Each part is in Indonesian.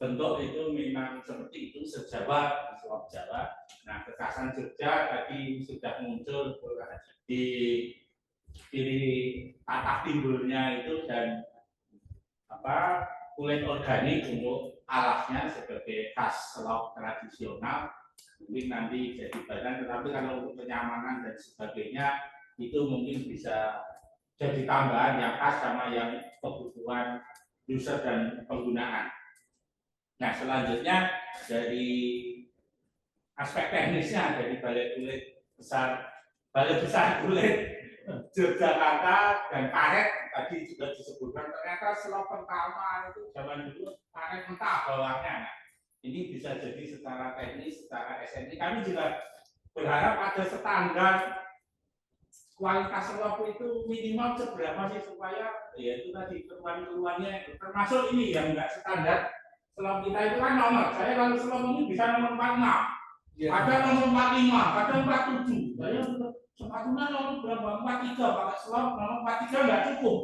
bentuk itu memang seperti itu sejawa, selop Jawa. Nah, kekhasan Jogja tadi sudah muncul di tata timbulnya itu dan kulit organik untuk alasnya sebagai khas selop tradisional. Mungkin nanti jadi bahan, tetapi kalau untuk kenyamanan dan sebagainya itu mungkin bisa jadi tambahan yang khas sama yang kebutuhan user dan penggunaan. Nah, selanjutnya dari aspek teknisnya dari balai besar kulit Yogyakarta dan karet tadi juga disebutkan, ternyata selop pertama itu zaman dulu karet mentah bawahnya. Nah, ini bisa jadi secara teknis, secara SNI. Kami juga berharap ada standar kualitas selop itu minimal seberapa sih supaya ya itu tadi keluhan-keluhannya, termasuk ini yang enggak standar. Selop kita itu kan nomor. Saya kalau selop ini bisa nomor 46, ada nomor 45, ada 47. Saya sepatunya nomor berapa? 43, pakai selop nomor 43 nggak cukup.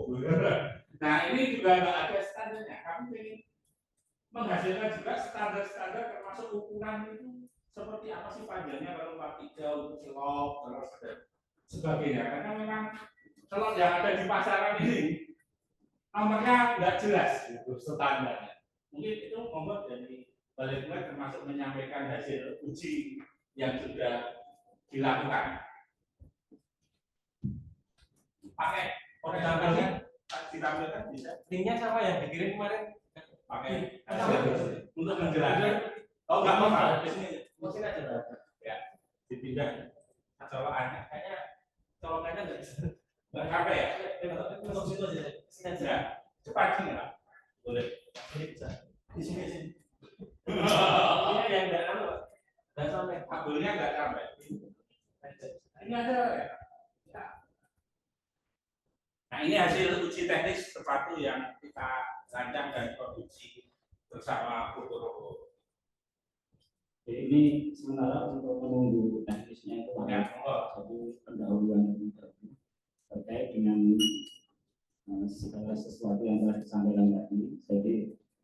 Nah, ini juga nggak ada standarnya. Kami ingin menghasilkan juga standar-standar termasuk ukuran itu seperti apa sih panjangnya kalau 43 untuk selop, terus sebagainya. Karena memang selop yang ada di pasaran ini nomornya nggak jelas gitu standarnya. Mungkin itu membuat dari Balai Kulit termasuk menyampaikan hasil uji yang sudah dilakukan. Pakai gambarnya ditampilkan bisa. Linknya sama yang dikirim kemarin. Pakai untuk menjelaskan. Oh, nggak apa-apa. Di sini aja. Ya, dipindah colokannya. Kayaknya colokannya nggak bisa. Nggak sampai ya? Untuk situ aja. Sini aja. Cepat sini lah. Boleh. Ini bisa. Di sini. Ini yang nggak sampai. Kabelnya nggak sampai. Ini ada ya. Nah, ini hasil uji teknis sepatu yang kita rancang dan produksi bersama Purwoko. Ini sementara untuk menunggu teknisnya itu ada satu pendahuluan terkait dengan segala sesuatu yang telah disampaikan tadi. Jadi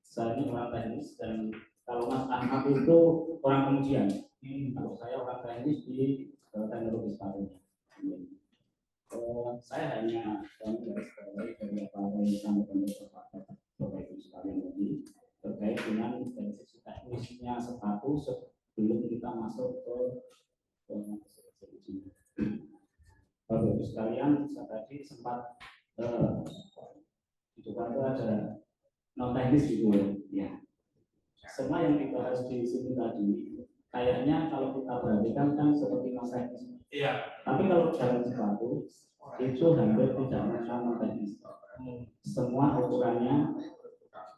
saya ini orang teknis dan kalau Mas Ahmad itu orang pengujian. Kalau saya orang teknis di teknologi sepatunya. Saya hanya garis bawahi dari apa yang disampaikan oleh Bapak Ibu sekalian tadi terkait dengan dari sisi teknisnya sepatu sebelum kita masuk ke Bapak Ibu sekalian, saya tadi sempat itu ada non teknis gitu ya. Semua yang dibahas di sini tadi kayaknya kalau kita perhatikan kan seperti non teknis. Iya. Tapi kalau dalam sepatu itu hampir tidak mengenal teknis. Semua ukurannya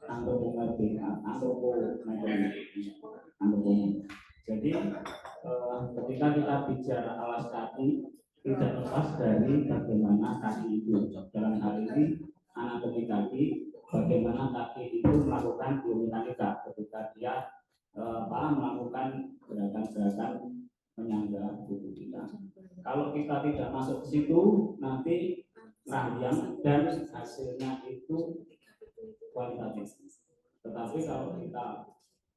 antropometrik. Jadi ketika kita bicara alas kaki tidak lepas dari bagaimana kaki itu. Dalam hal ini anatomi kaki, bagaimana kaki itu melakukan biomekanika ketika dia melakukan gerakan-gerakan menyangga tubuh kita. Kalau kita tidak masuk ke situ, nanti rahyang dan hasilnya itu kualitatif. Tetapi kalau kita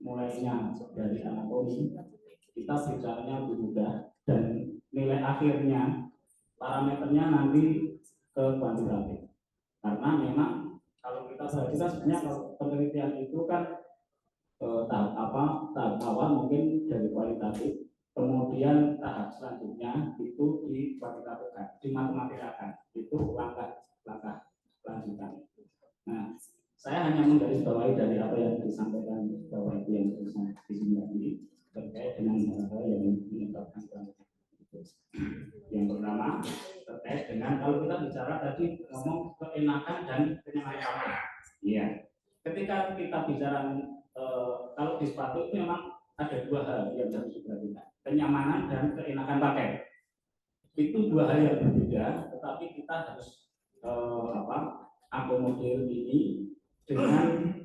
mulainya dari anatomi, kita bicaranya lebih mudah dan nilai akhirnya parameternya nanti ke kuantitatif. Karena memang kalau kita perhatikan sebenarnya kalau penelitian itu kan tahap awal mungkin dari kualitatif. Kemudian tahap selanjutnya itu dikuantitatifkan, dimatematikkan, itu langkah lanjutan. Nah, saya hanya menggarisbawahi dari apa yang disampaikan Bapak Ibu yang di sini tadi terkait dengan hal-hal yang menyebabkan yang pertama terkait dengan kalau kita bicara tadi ngomong keenakan dan kenyamanan. Iya. Ketika kita bicara kalau di sepatu itu memang ada dua hal yang harus diperhatikan. Kenyamanan dan keenakan pakai itu dua hal yang berbeda, tetapi kita harus akomodir ini dengan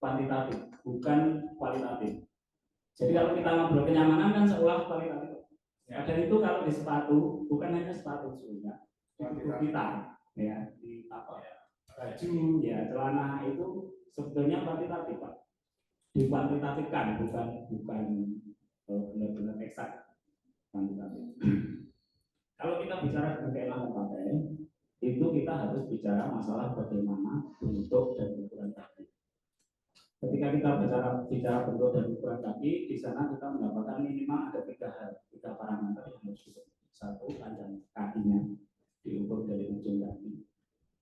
kuantitatif, bukan kualitatif. Jadi kalau kita ngobrol kenyamanan kan seolah kualitatif. Dan itu kalau di sepatu bukan hanya sepatu sebenarnya, tubuh kita ya di baju ya celana itu sebetulnya kuantitatif Pak, dikuantitatifkan, bukan benar-benar eksak kuantitatif. Kalau kita bicara dengan keenakan pakai, itu kita harus bicara masalah bagaimana bentuk dan ukuran kaki. Ketika kita bicara bentuk dan ukuran kaki, di sana kita mendapatkan minimal ada tiga parameter yang harus diukur. Satu, panjang kakinya diukur dari ujung kaki.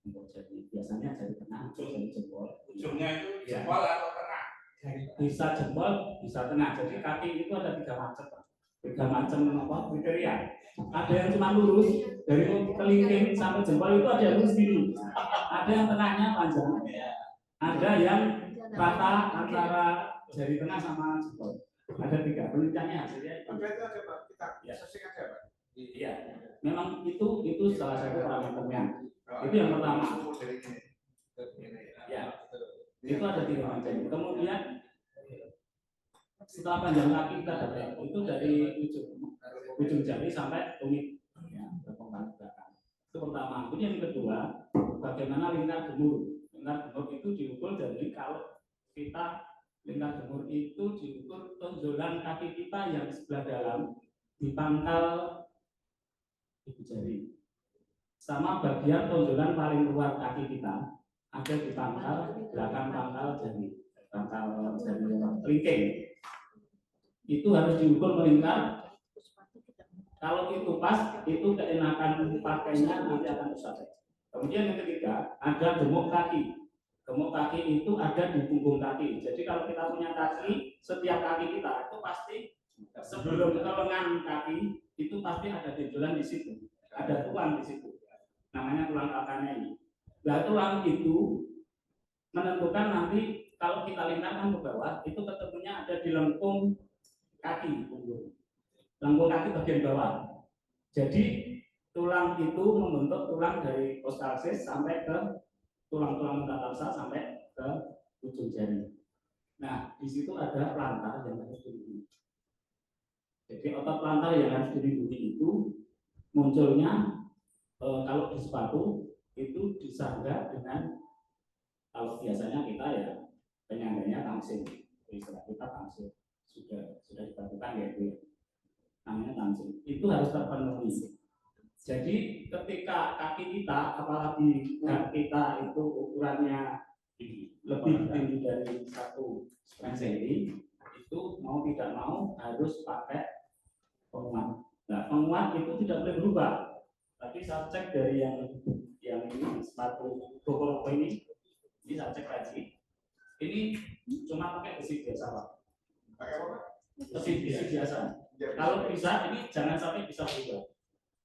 Jadi biasanya dari tengah, dari jempol. Ujungnya itu jempol atau tengah? Bisa jempol, bisa tengah. Jadi kaki itu ada tiga macam kriteria. Ada yang cuma lurus dari kelingking sampai jempol itu ada lurus gini. Ada yang tengahnya panjang. Ada yang rata antara jari tengah sama jempol. Ada tiga penelitiannya hasilnya. Itu aja Pak, kita sesuaikan aja Pak. Iya, memang itu salah satu parameternya. Itu yang pertama. Ya, itu ada tiga macam. Kemudian setelah panjang kaki kita dapat itu dari ujung jari sampai tumit, ya, belakang. Itu pertama. Kemudian yang kedua, bagaimana lingkar gemur. Lingkar gemur itu diukur dari kalau kita lingkar gemur itu diukur tonjolan kaki kita yang sebelah dalam di pangkal ibu jari, sama bagian tonjolan paling luar kaki kita ada di pangkal belakang pangkal jari, pangkal jari kelingking. Itu harus diukur melingkar. Kalau itu pas, itu keenakan pakainya nanti akan tercapai. Kemudian yang ketiga, ada gemuk kaki. Gemuk kaki itu ada di punggung kaki. Jadi kalau kita punya kaki, setiap kaki kita itu pasti sebelum ke lengan kaki itu pasti ada benjolan di situ, ada tulang di situ. Namanya tulang kalkanei. Nah, tulang itu menentukan nanti kalau kita lingkarkan ke bawah itu ketemunya ada di lengkung kaki, punggung. Lengkung kaki bagian bawah. Jadi tulang itu membentuk tulang dari postalsis sampai ke tulang-tulang metatarsa sampai ke ujung jari. Nah, di situ ada plantar yang harus dilindungi. Jadi otot plantar yang harus dilindungi itu munculnya kalau di sepatu itu disangga dengan, kalau biasanya kita ya penyangganya tangsil, istilah kita tangsil sudah dilakukan ya itu namanya tangsil, itu harus terpenuhi. Jadi ketika kaki kita, apalagi kaki kita itu ukurannya lebih tinggi dari 1 cm, itu mau tidak mau harus pakai penguat. Nah, penguat itu tidak boleh berubah. Tapi saya cek dari yang ini sepatu Boko ini saya cek lagi. Ini cuma pakai besi biasa Pak. Pakai apa? Besi biasa. Kalau bisa ini jangan sampai bisa berubah.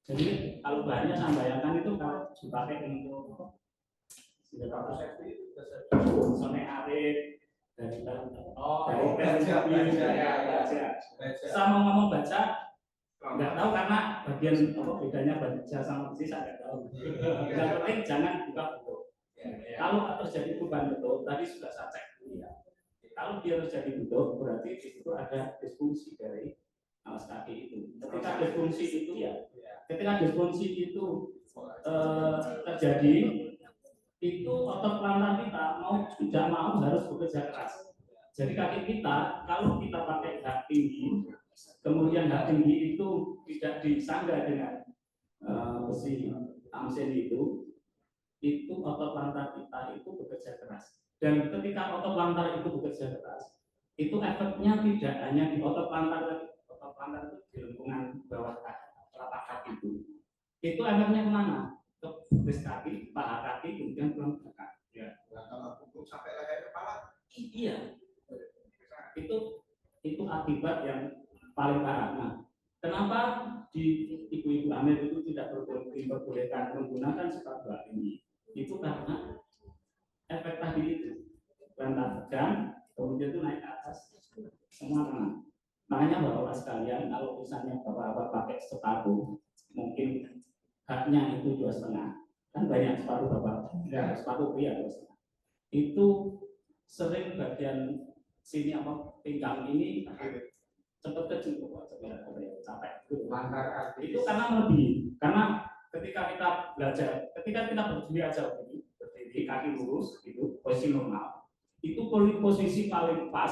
Jadi kalau bahannya saya bayangkan itu kalau dipakai untuk senjata safety, sonek arit dari saya mau ngomong baja nggak tahu karena bagian apa bedanya baja sama besi saya nggak tahu. Yang penting jangan buka bentuk. Kalau terjadi perubahan bentuk tadi sudah saya cek dulu ya. Kalau dia terjadi bentuk berarti di situ ada disfungsi dari alas kaki itu. Ketika disfungsi itu ya, ketika disfungsi itu terjadi, itu otot plantar kita mau tidak mau harus bekerja keras. Jadi kaki kita kalau kita pakai hak tinggi, kemudian hak tinggi itu tidak disangga dengan besi tamsin itu otot plantar kita itu bekerja keras. Dan ketika otot plantar itu bekerja keras, itu efeknya tidak hanya di otot plantar itu di lengkungan bawah telapak kaki itu efeknya kemana? Ke betis kaki, paha kaki, kemudian tulang belakang. Ya. Kalau punggung sampai leher kepala. Iya. Itu akibat yang paling parah. Nah, kenapa di ibu-ibu hamil itu tidak diperbolehkan menggunakan sepatu ini? Itu karena efek tadi itu lantar tegang, kemudian itu naik ke atas, semua tenang. Makanya bapak sekalian, kalau misalnya bapak pakai sepatu, mungkin haknya itu 2,5, kan banyak sepatu bapak, ya, sepatu pria 2,5. Itu sering bagian sini apa pinggang ini cepat kecil capek. Itu karena lebih, karena ketika kita belajar, ketika kita berdiri aja berdiri kaki lurus, itu posisi normal. itu posisi paling pas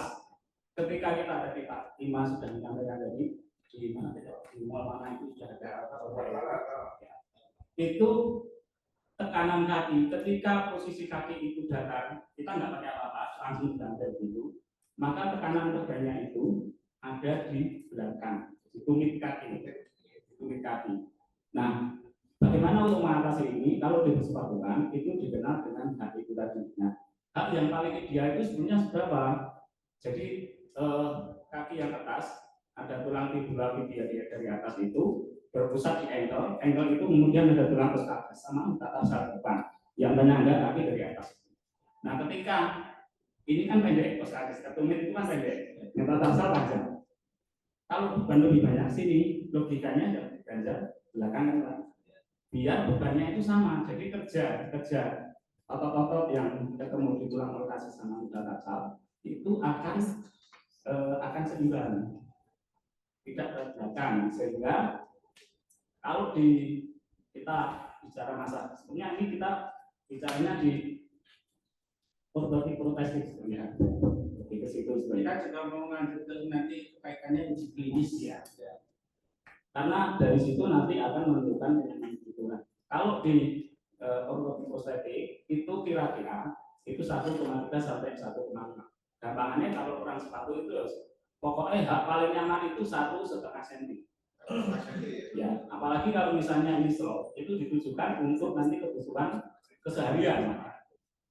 ketika kita ada di Pak Ima sudah menyampaikan tadi di mana di mall mana itu sudah ada itu tekanan kaki ketika posisi kaki itu datar kita nggak pakai apa-apa langsung berada dulu maka tekanan tegaknya itu ada di belakang di tumit kaki. Nah, bagaimana untuk mengatasi ini? Kalau di persepatuan itu dikenal dengan hak itu tadi. Nah, hak yang paling ideal itu sebenarnya seberapa? Jadi kaki yang atas ada tulang tibula tibia dari atas itu berpusat di ankle itu kemudian ada tulang pusat sama metatarsal depan yang menyangga kaki dari atas. Nah, ketika ini kan pendek, pusat tumit itu kan pendek, metatarsal panjang. Kalau beban lebih banyak sini, logikanya ya ganjal belakang kan, biar bebannya itu sama. Jadi kerja otot-otot yang ketemu di tulang lokasi sama metatarsal itu akan seimbang, tidak berbelakang. Sehingga kalau kita bicara masalah sebenarnya ini kita bicaranya di ortotik protestik sebenarnya. Ke situ kita juga mau lanjut ke nanti kaitannya uji klinis ya. Karena dari situ nanti akan menentukan penyakit itu. Kalau di ortotik prostetik itu kira-kira itu 1,3 sampai 1,5. Gampangannya kalau orang sepatu itu pokoknya hak paling nyaman itu 1,5 cm. Ya, apalagi kalau misalnya ini slope itu ditujukan untuk nanti kebutuhan keseharian.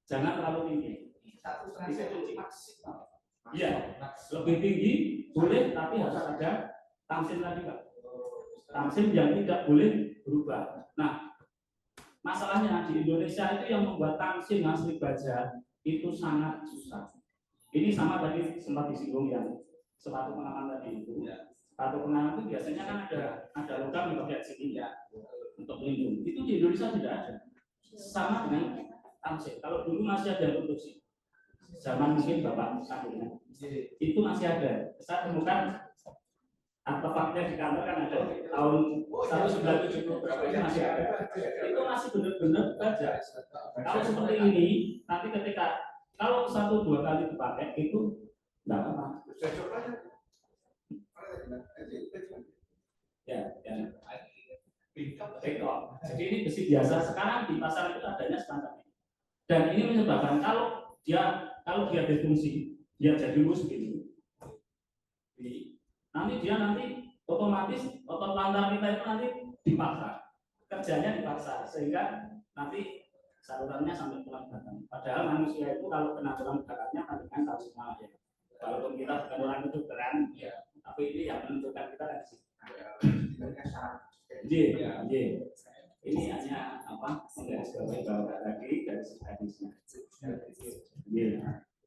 Jangan terlalu tinggi. 1,5 cm maksimal. Iya, lebih tinggi boleh, tapi harus ada tamsil tadi Pak. Tamsil yang tidak boleh berubah. Nah, masalahnya di Indonesia itu yang membuat tamsil asli baja itu sangat susah. Ini sama tadi sempat disinggung yang sepatu pengaman tadi itu. Sepatu pengaman itu biasanya kan ada logam di bagian sini ya untuk melindungi. Itu di Indonesia tidak ada. Sama dengan tamsil. Kalau dulu masih ada produksi. Zaman mungkin Bapak Sabunya itu masih ada. Saya temukan artefaknya di kantor kan ada tahun 1970 berapa itu masih ada. Itu masih benar-benar baja. Kalau seperti ini nanti ketika kalau 1-2 kali dipakai itu enggak apa-apa. Ya. Jadi ini besi biasa. Sekarang di pasar itu adanya semacam ini. Dan ini menyebabkan kalau dia disfungsi, dia jadi lurus begini. Nanti otomatis otot lantar kita itu nanti dipaksa, kerjanya dipaksa sehingga nanti salurannya sampai tulang belakang. Padahal manusia itu kalau kena tulang belakangnya kan tahu semua ya. Walaupun kita bukan orang kedokteran, tapi ini yang menentukan kita kan sih. Ini hanya menggarisbawahi bahwa lagi dari hadisnya.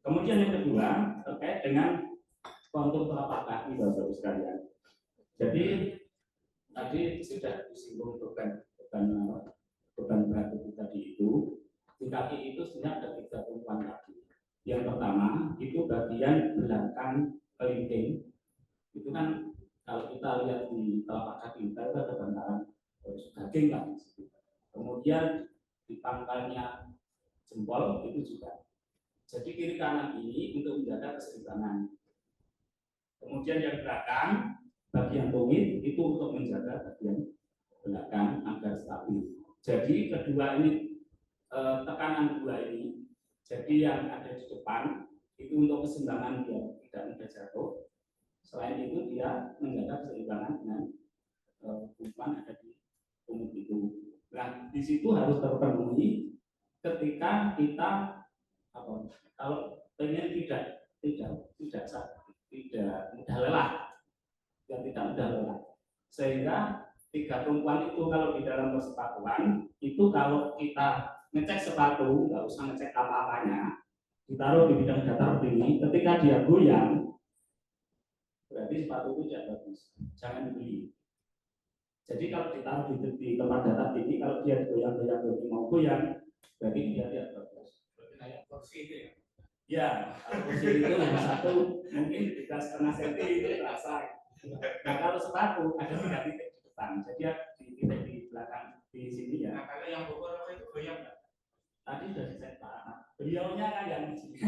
Kemudian yang kedua terkait dengan kontur telapak kaki Bapak sekalian. Jadi tadi sudah disinggung beban berat tadi itu di kaki itu sebenarnya ada 3 tumpuan kaki. Yang pertama itu bagian belakang kelingking. Itu kan kalau kita lihat di telapak kaki kita itu ada bantalan daging kan. Kemudian di pangkalnya jempol itu juga. Jadi kiri kanan ini untuk menjaga keseimbangan. Kemudian yang belakang bagian tumit itu untuk menjaga bagian belakang agar stabil. Jadi kedua ini tekanan dua ini. Jadi yang ada di depan itu untuk keseimbangan dia tidak mudah jatuh. Selain itu dia menjaga keseimbangan dengan umpan ada di tumit itu. Nah di situ harus terpenuhi ketika kita kalau pengen tidak mudah lelah, tidak mudah lelah. Sehingga 3 tumpuan itu kalau di dalam persepatuan itu kalau kita ngecek sepatu nggak usah ngecek apa-apanya, ditaruh di bidang datar begini, ketika dia goyang berarti sepatu itu tidak bagus, jangan dibeli. Jadi kalau ditaruh di tempat datar tinggi, kalau dia goyang-goyang mau goyang, berarti dia tidak bagus. Kayak kursi itu ya. Ya, kalau kursi itu yang satu mungkin 3,5 cm itu terasa. Nah kalau sepatu ada 3 titik di depan, jadi di titik di belakang di sini ya. Nah kalau yang Bogor itu goyang nggak? Tadi sudah dicek Pak, Beliaunya kan yang di sini.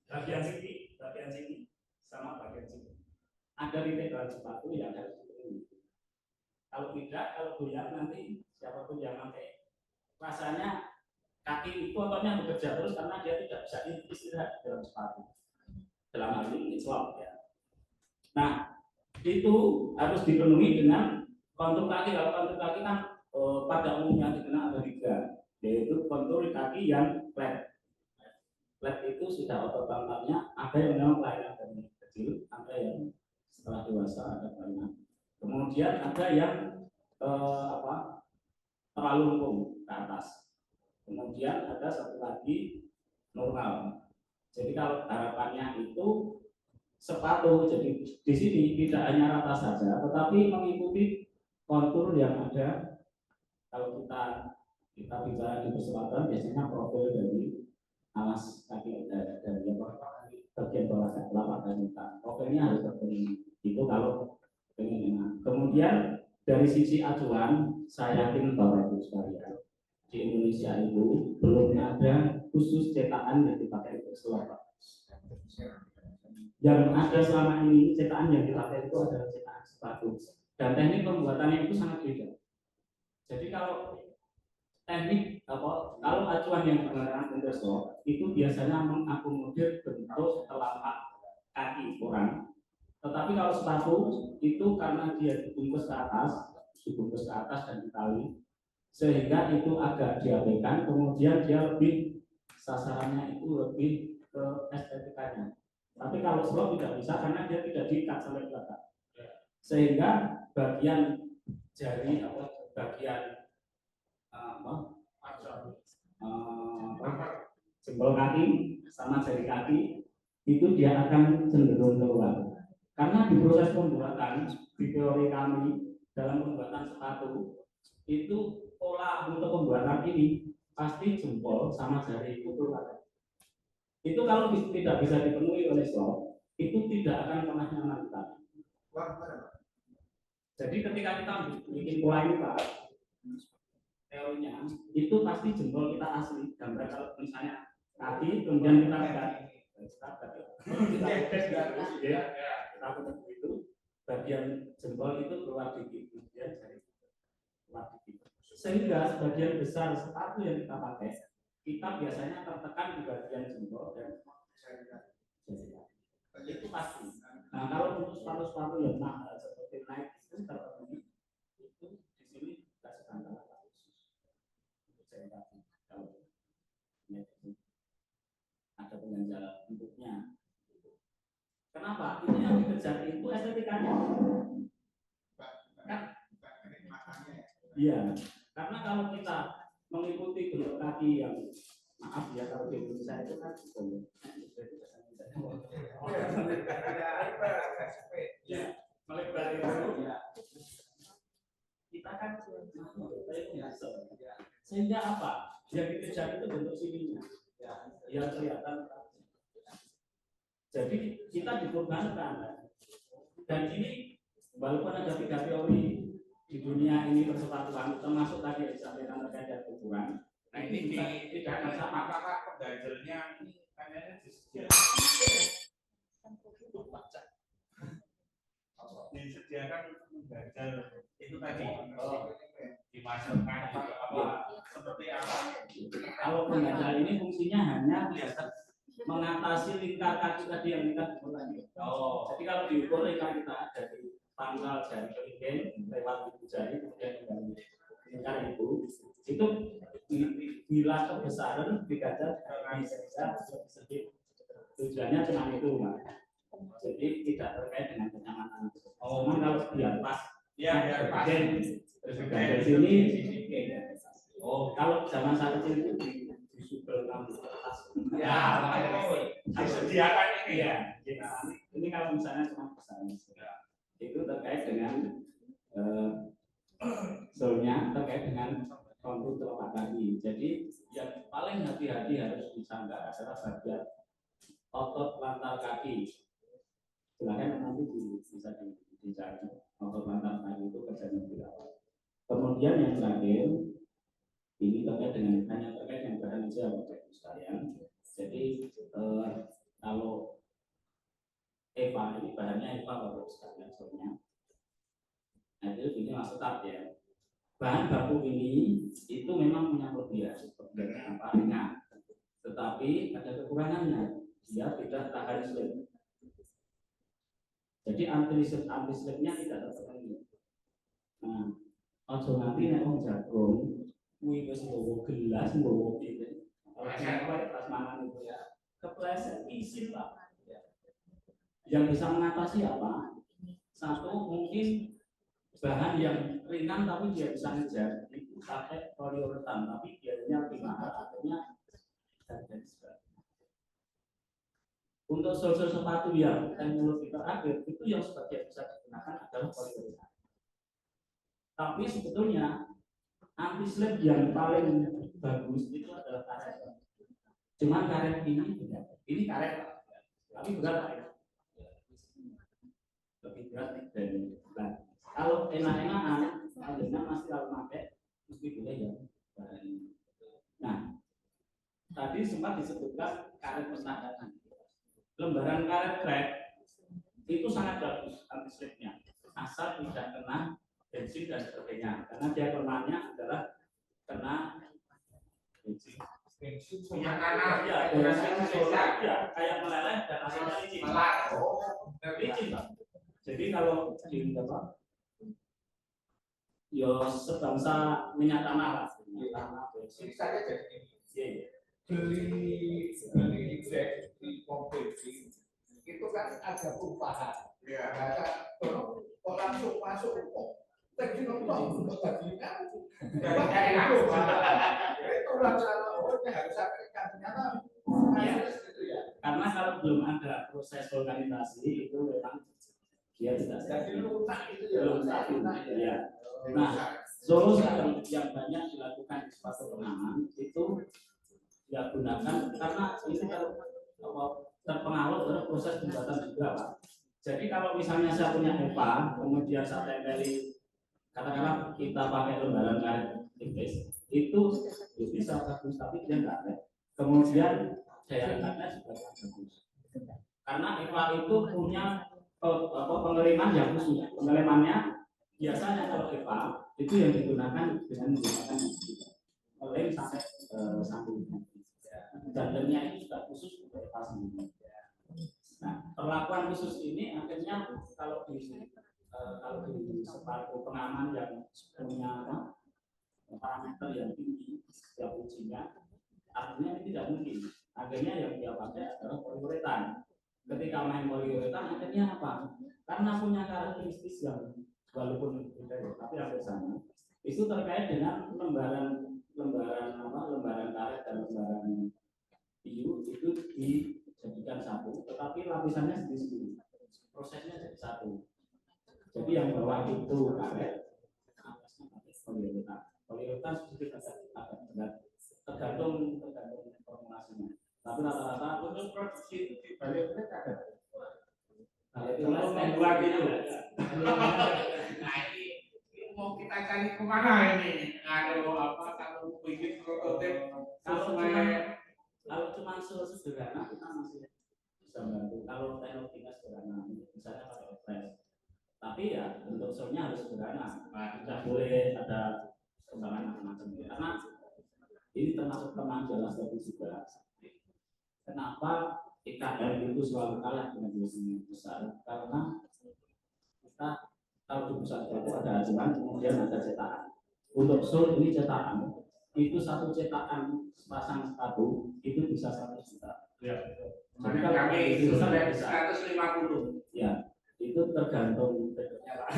Bagian sini, sama bagian sini. Ada titik dalam sepatu yang harus dipenuhi. Kalau tidak, kalau goyang nanti siapapun yang pakai, rasanya kaki itu ototnya bekerja terus karena dia tidak bisa istirahat dalam sepatu. Dalam hal ini slop ya. Nah, itu harus dipenuhi dengan kontur kaki. Kalau kontur kaki kan pada umumnya dikenal ada 3, yaitu kontur kaki yang flat. Flat itu sudah otot pantatnya, ada yang memang kelainan dari kecil, ada yang setelah dewasa ada kelainan. Kemudian ada yang terlalu lengkung ke atas. Kemudian ada satu lagi normal. Jadi kalau harapannya itu sepatu, jadi di sini tidak hanya rata saja, tetapi mengikuti kontur yang ada. Kalau kita bicara di persepatuan, biasanya profil dari alas kaki dari bagian bawah telapak kaki kita, profilnya harus terpenuhi. Itu kalau pengen. Kemudian dari sisi acuan, saya yakin Bapak Ibu sekalian, di Indonesia itu belum ada khusus cetakan yang dipakai untuk selapa. Yang ada selama ini cetakan yang dipakai itu adalah cetakan sepatu, dan teknik pembuatannya itu sangat beda. Jadi kalau teknik kalau acuan yang menggunakan understroke itu biasanya mengakomodir bentuk telapak kaki orang. Tetapi kalau sepatu itu karena dia dibungkus ke atas dan ditali, sehingga itu agak diabaikan. Kemudian dia lebih sasarannya itu lebih ke estetikanya. Tapi kalau slop tidak bisa karena dia tidak diikat sampai belakang, sehingga bagian jari bagian jempol kaki sama jari kaki itu dia akan cenderung keluar. Karena di proses pembuatan, di teori kami dalam pembuatan sepatu itu pola untuk pembuatan ini pasti jempol sama jari itu keluar. Itu kalau tidak bisa dipenuhi oleh slop, itu tidak akan pernah nyaman kita. Jadi ketika kita bikin pola ini Pak, teorinya itu pasti jempol kita asli. Gambar kalau misalnya kaki, kemudian kita itu bagian jempol itu keluar dikit, kemudian jari keluar dikit. Sehingga sebagian besar sepatu yang kita pakai, kita biasanya tertekan di bagian jempol dan itu pasti. Nah kalau untuk sepatu-sepatu yang mahal seperti Nike itu terpenuhi, itu di sini kasih tanda khusus untuk saya kasih kalau ada pengganjal bentuknya. Kenapa? Itu yang dikejar itu estetikanya. Kan? Iya. Karena kalau kita mengikuti bentuk kaki yang maaf ya kalau di Indonesia itu kan melebar itu kita kan sehingga apa? Yang dikejar itu bentuk sininya yang kelihatan. Jadi kita dikorbankan. Dan ini walaupun ada 3 teori di dunia ini persepatuan, termasuk tadi yang disampaikan terkait dengan ukuran. Nah ini tidak akan sama, apakah pengganjalnya kayaknya disediakan pengganjal itu tadi dimasukkan juga apa seperti apa? Kalau pengganjal ini fungsinya hanya mengatasi lingkar kaki tadi yang kita ukur tadi. Jadi kalau diukur lingkar kita dari pangkal jari kelingking lewat ibu jari kemudian kembali lingkar itu bila kebesaran diganjal sehingga sedikit tujuannya cuma itu Pak. Jadi tidak terkait dengan kenyamanan. Namun kalau dia pas ya pas terus diganjal sini. Kalau zaman saya kecil itu disubel rambut atas. Ya, disediakan ini ya. Ini kalau misalnya cuma besar, itu terkait dengan soalnya terkait dengan kontur telapak kaki. Jadi yang paling hati-hati harus disanggah adalah bagian otot lantar kaki. Silakan nanti bisa dicari otot lantar kaki itu kerjanya berapa. Kemudian yang terakhir ini terkait dengan hanya terkait dengan bahan aja saja Bapak Ibu sekalian. Jadi kalau EVA ini bahannya EVA Bapak Ibu sekalian soalnya. Nah itu ini masuk tab ya. Bahan baku ini itu memang punya kelebihan apa ringan, tetapi ada kekurangannya, dia tidak tahan slip. Jadi anti slipnya tidak terpenuhi. Nah, ojo nanti nek wong jagung kuwi wis nggawa gelas nggawa piring. Kalau pas mangan itu ya kepleset isin Pak. Yang bisa mengatasi apa? Satu mungkin bahan yang ringan tapi dia bisa ngejar itu pakai poliuretan tapi biayanya lebih mahal akhirnya harganya juga. Untuk sol-sol sepatu yang teknologi terakhir itu yang sebagian bisa digunakan adalah poliuretan. Tapi sebetulnya anti slip yang paling bagus itu adalah karet. Cuma karet ini karet tapi berat ya. Lebih berat dari berat. Kalau enak-enakan, akhirnya masih kalau pakai mesti boleh ya. Nah, tadi sempat disebutkan karet persahabatan. Lembaran karet crack itu sangat bagus anti slipnya, asal tidak kena bensin dan sebagainya, karena dia kenanya adalah kena bensin. Minyak tanah Ya, bensin solar ya, kayak meleleh dan asalnya licin. Licin Pak. Jadi kalau di apa? Yo sebangsa minyak tanah lah. Tanah bensin. Ini saja jadi Iya. beli cek di pom bensin itu kan ada perubahan. Ya, ada orang masuk umum. Tapi untuk baginya, itu rasa-rasanya harus sampaikan ternyata gitu ya. Karena kalau belum ada proses vulkanisasi itu memang dia tidak Jadi lunak itu ya. belum stabil. Ya. Nah, solusi yang banyak dilakukan di sepatu pengaman itu dia gunakan karena ini kalau terpengaruh dari proses pembuatan juga Pak. Jadi kalau misalnya saya punya EVA, kemudian saya tempeli, katakanlah kita pakai lembaran karet tipis, itu bisa bagus tapi dia nggak ada. Kemudian daya rekatnya juga bagus. Karena EVA itu punya pengiriman yang khusus. Pengirimannya biasanya kalau EVA itu yang digunakan dengan menggunakan lem sampai sambung. Dalamnya itu juga khusus untuk EVA sendiri. Nah, perlakuan khusus ini akhirnya kalau di sepatu pengaman yang punya parameter yang tinggi setiap ujinya, artinya ini tidak mungkin. Akhirnya yang dia pakai adalah poliuretan. Ketika main poliuretan, akhirnya apa? Karena punya karakteristik yang walaupun berbeda, tapi hampir sama. Itu terkait dengan lembaran karet dan lembaran biru itu dijadikan satu, tetapi lapisannya sendiri-sendiri. Prosesnya jadi satu. Jadi yang bawah itu karet, atasnya pakai poliuretan. Poliuretan sedikit agak berat, tergantung formulasinya. Tapi rata-rata untuk produksi itu di balik mereka ada. kalau itu Untuk membuat itu. Nah ini mau kita cari kemana ini? Kalau bikin prototip kalau cuma sederhana kita masih bisa bantu. Kalau teknologinya sederhana, misalnya pakai flash. Tapi ya untuk soalnya harus sederhana. Tidak boleh ada kembangan macam-macam. Karena ini termasuk teman jelas dari juga. Kenapa IKM itu selalu kalah dengan dosen besar? Karena kita kalau di pusat itu ada acuan, kemudian ada cetakan. Untuk sul ini cetakan. Itu satu cetakan sepasang sepatu itu bisa 1 juta. Ya. Jadi kalau Kami itu sampai bisa 150. ya itu tergantung bentuknya Pak.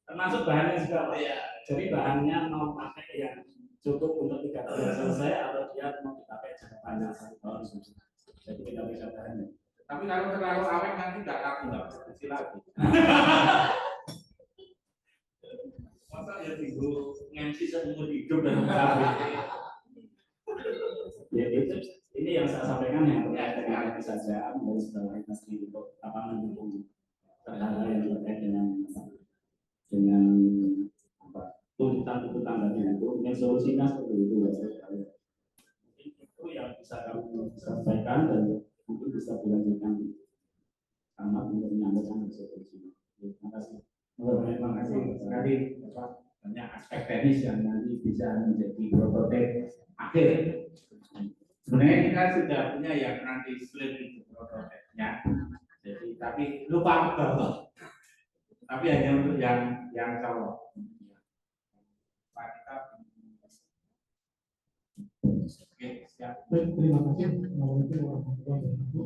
Termasuk bahannya juga Pak. Ya. Jadi bahannya mau pakai yang cukup untuk 3 bulan selesai atau dia mau dipakai jangka panjang 1 tahun. Jadi tidak bisa bahannya. Tapi kalau terlalu awet nanti nggak laku, nggak produksi lagi. Masa ya tinggu MC seumur hidup dan Ya itu ini yang saya sampaikan yang terkait dengan ini saja dari segala industri untuk apa mendukung hal-hal yang terkait dengan apa tuntutan dari itu. Solusinya seperti itu ya. sampaikan dan mungkin bisa dilanjutkan sama untuk menyampaikan hasil uji. Terima kasih. Terima kasih sekali Bapak. Banyak aspek teknis yang nanti bisa menjadi prototipe akhir. Sebenarnya kita sudah punya yang nanti slide itu prototipenya. Jadi tapi lupa bawa. Tapi hanya untuk yang cowok. Pak kita. Oke, siap. Baik, terima kasih. Assalamualaikum warahmatullahi wabarakatuh.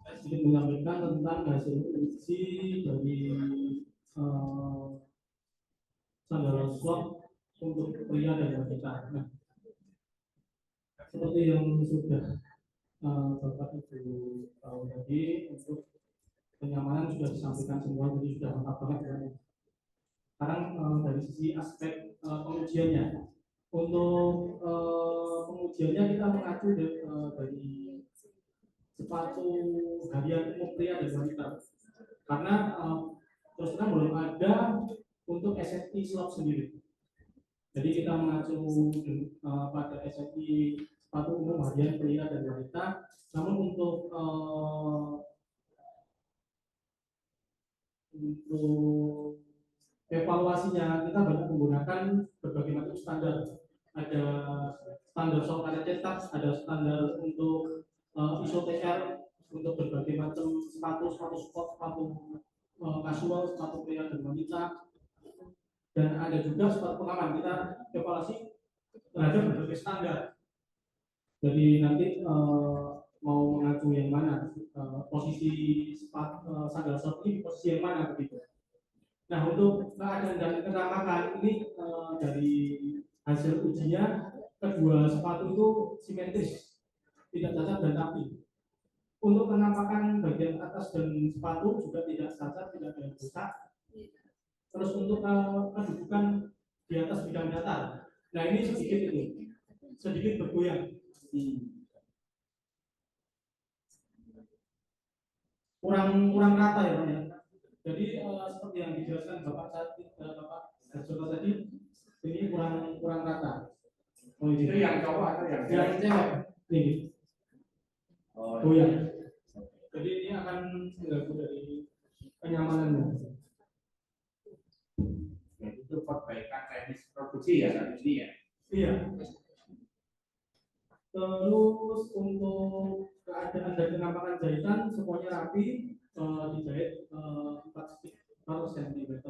Saya sedikit menyampaikan tentang hasil uji dari standar swab untuk pria dan wanita. Nah, seperti yang sudah Bapak Ibu tahu tadi, untuk kenyamanan sudah disampaikan semua, jadi sudah lengkap banget ya. Sekarang dari sisi aspek pengujiannya, untuk pengujiannya kita mengacu dari sepatu harian umum pria dan wanita, karena terus terang belum ada untuk SFI swab sendiri. Jadi kita mengacu pada SFI sepatu umum harian pria dan wanita. Namun untuk evaluasinya kita banyak menggunakan berbagai macam standar. Ada standar swab pada cetak, ada standar untuk ISO-TR untuk berbagai macam sepatu sport, sepatu kasual, sepatu pria dan wanita. Dan ada juga sepatu pengaman. Kita evaluasi terhadap berbagai standar. Jadi nanti mau mengacu yang mana, posisi standar swab ini posisi yang mana begitu. Nah, untuk keadaan dan kenampakan ini dari hasil ujinya, kedua sepatu itu simetris, tidak cacat dan rapi. Untuk penampakan bagian atas dan sepatu juga tidak cacat, tidak ada yang rusak. Terus untuk kedudukan di atas bidang datar, nah ini sedikit bergoyang. Kurang rata ya Pak ya. Jadi seperti yang dijelaskan Bapak Harsono tadi, ini kurang rata. Oh, itu yang cowok atau yang cewek? Ini. Oh ya. Jadi ini akan mengganggu dari kenyamanannya. Ya, itu perbaikan teknis produksi ya saat ini ya. Iya. Terus untuk keadaan dan penampakan jahitan semuanya rapi, dijahit 4 cm.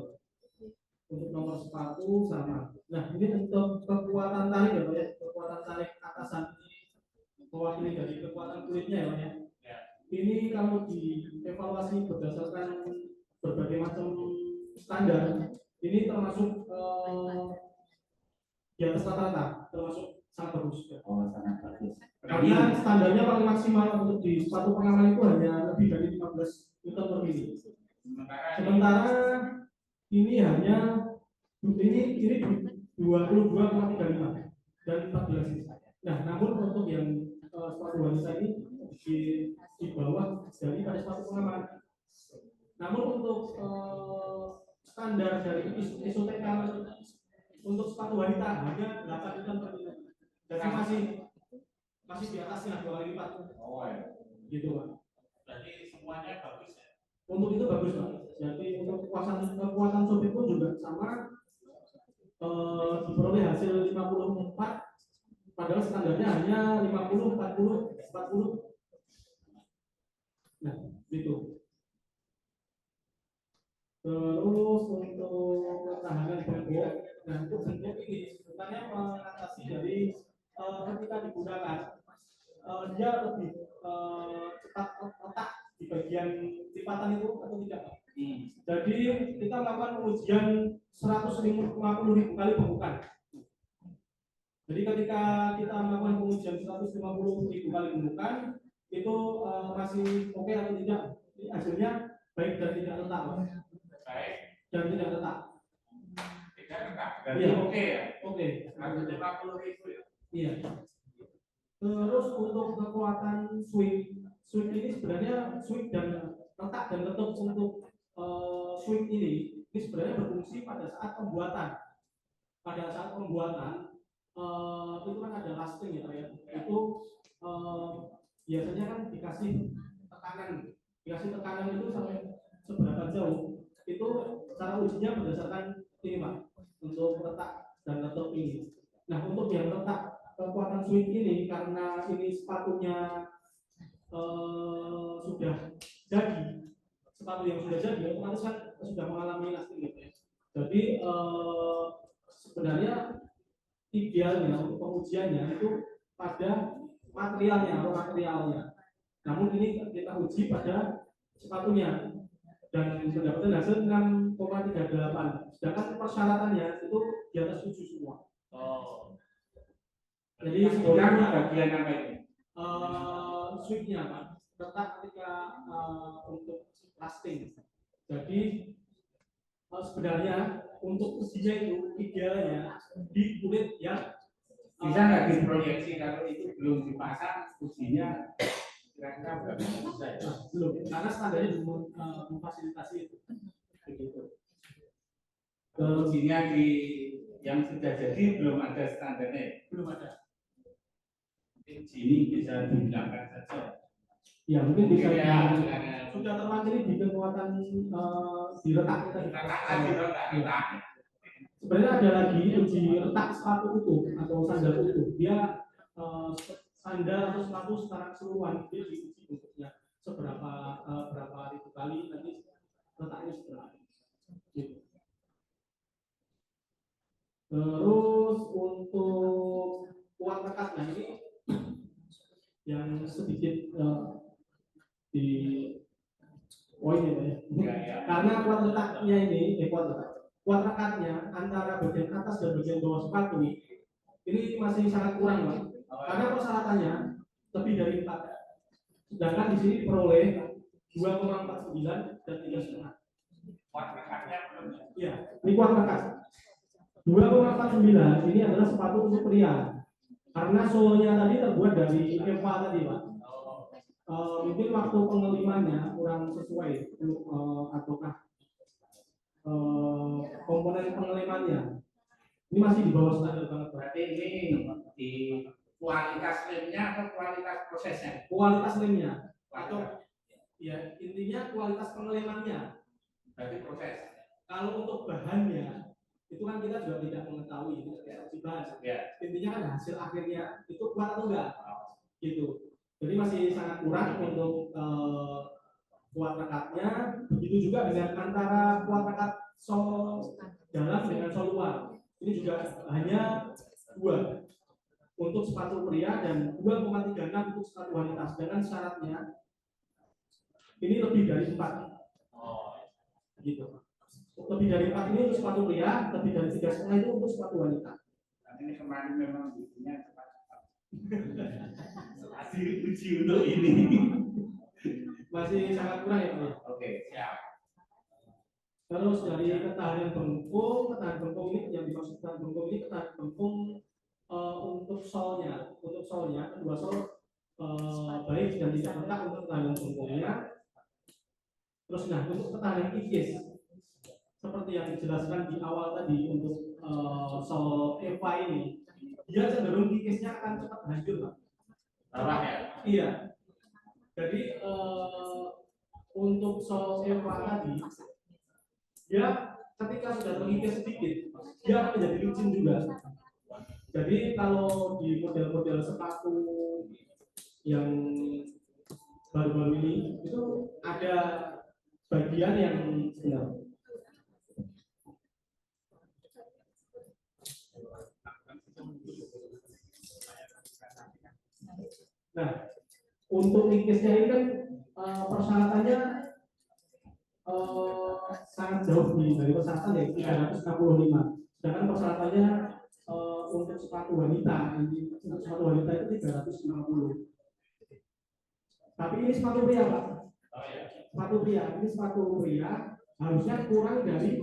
Untuk nomor sepatu sama. Nah ini untuk kekuatan tarik ya Pak ya, kekuatan tarik atasan ini mewakili dari kekuatan kulitnya ya Pak ya. Ini kalau dievaluasi berdasarkan berbagai macam standar, ini termasuk di atas rata-rata, termasuk sangat bagus. Oh, sangat bagus. Karena standarnya paling maksimal untuk di sepatu pengaman itu hanya lebih dari 15 Newton per mili. Sementara ini hanya ini 22,35 dan 14. Nah, namun untuk yang sepatu wanita ini di bawah dari pada sepatu pengaman. Namun untuk standar dari ISO-TK untuk sepatu wanita hanya 8 Newton per mili. Jadi masih di atasnya 2 kali lipat. Oh ya. Gitu Pak. Jadi semuanya bagus ya. Untuk itu bagus Pak. Jadi untuk kekuatan sobek pun juga sama. Diperoleh hasil 54, padahal standarnya hanya 50, 40, 40. Nah, gitu. Terus untuk ketahanan bentuk, nah untuk bentuk ini sebenarnya mengatasi dari ketika digunakan dia lebih cepat otak di bagian lipatan itu atau tidak. Jadi kita melakukan pengujian 150.000 kali pembukaan. Jadi ketika kita melakukan pengujian 150.000 kali pembukaan itu masih oke atau tidak? Ini hasilnya baik dan tidak retak. Baik dan tidak retak. Tidak retak. Berarti Iya. oke ya. Oke. 150.000 ya. Iya. Terus untuk kekuatan swing ini sebenarnya swing dan retak dan letup untuk swing ini sebenarnya berfungsi pada saat pembuatan. Pada saat pembuatan itu kan ada lasting ya, itu dikasih tekanan itu sampai seberapa jauh, itu cara ujinya berdasarkan ini Pak, untuk letak dan letak ini. Nah untuk yang letak kekuatan swing ini, karena ini sepatunya sudah jadi, sepatu yang sudah jadi otomatis kan sudah mengalami lasting gitu ya. Jadi sebenarnya idealnya untuk pengujiannya itu pada materialnya. Namun ini kita uji pada sepatunya dan mendapatkan hasil 6,38. Sedangkan persyaratannya itu di atas 7 semua. Oh. Jadi sebenarnya bagian apa ini? switchnya Pak, letak ketika untuk lasting. Jadi sebenarnya untuk ujinya itu idealnya di kulit yang bisa nggak diproyeksi kalau itu belum dipasang ujinya kira-kira berapa bisa ya? Belum, karena standarnya belum memfasilitasi itu. Begitu. Ujinya di yang sudah jadi belum ada standarnya. Belum ada. Mungkin sini bisa dihilangkan saja. Ya mungkin bisa Ya, sudah terpatri di kekuatan di retak kita. Sebenarnya ada lagi uji retak sepatu utuh atau sandal utuh. Dia sandal atau sepatu secara keseluruhan dia diuji bentuknya seberapa berapa ribu kali nanti letaknya seberapa. Gitu. Terus untuk kuat rekatnya ini yang sedikit di poin ya. Karena kuat letaknya ini kuat rekatnya antara bagian atas dan bagian bawah sepatu ini masih sangat kurang Pak. Karena persyaratannya lebih dari 4. Sedangkan di sini diperoleh 2,49 dan 3,5. Kuat rekatnya belum. Iya, ini kuat rekat. 2,49 ini adalah sepatu untuk pria. Karena solnya tadi terbuat dari EVA tadi Pak. Mungkin waktu pengelimannya kurang sesuai ataukah komponen pengelimannya ini masih di bawah standar banget. Berarti ini di kualitas lemnya atau kualitas prosesnya? Kualitas lemnya atau ya intinya kualitas pengelimannya. Berarti proses. Kalau untuk bahannya itu kan kita juga tidak mengetahui itu kayak bahan. Ya. Intinya kan hasil akhirnya itu kuat atau enggak gitu. Jadi masih sangat kurang untuk kuat rekatnya. Begitu juga dengan antara kuat rekat sol dalam dengan sol luar. Ini juga hanya 2 untuk sepatu pria dan 2,36 untuk sepatu wanita. Sedangkan syaratnya ini lebih dari 4. Gitu. Lebih dari 4 ini untuk sepatu pria, lebih dari 3,5 itu untuk sepatu wanita. Dan ini kemarin memang bukunya cepat-cepat. Hasil uji untuk ini. Masih sangat kurang ya Pak. Oke, siap. Terus dari ketahanan bengkung ini yang dimaksudkan bengkung ini ketahanan bengkung untuk solnya, kedua sol baik dan tidak retak untuk ketahanan bengkungnya. Terus nah untuk ketahanan kikis seperti yang dijelaskan di awal tadi untuk sol EVA ini, dia cenderung kikisnya akan cepat hancur Pak. Bawah ya? Iya. Jadi untuk sol EVA tadi dia ketika sudah terkikis sedikit dia akan menjadi licin juga. Jadi kalau di model-model sepatu yang baru-baru ini itu ada bagian yang sebenarnya nah untuk kikisnya ini kan persyaratannya sangat jauh dari persyaratan ya 365. Sedangkan persyaratannya untuk sepatu wanita itu 350. Tapi ini sepatu pria Pak. Sepatu pria harusnya kurang dari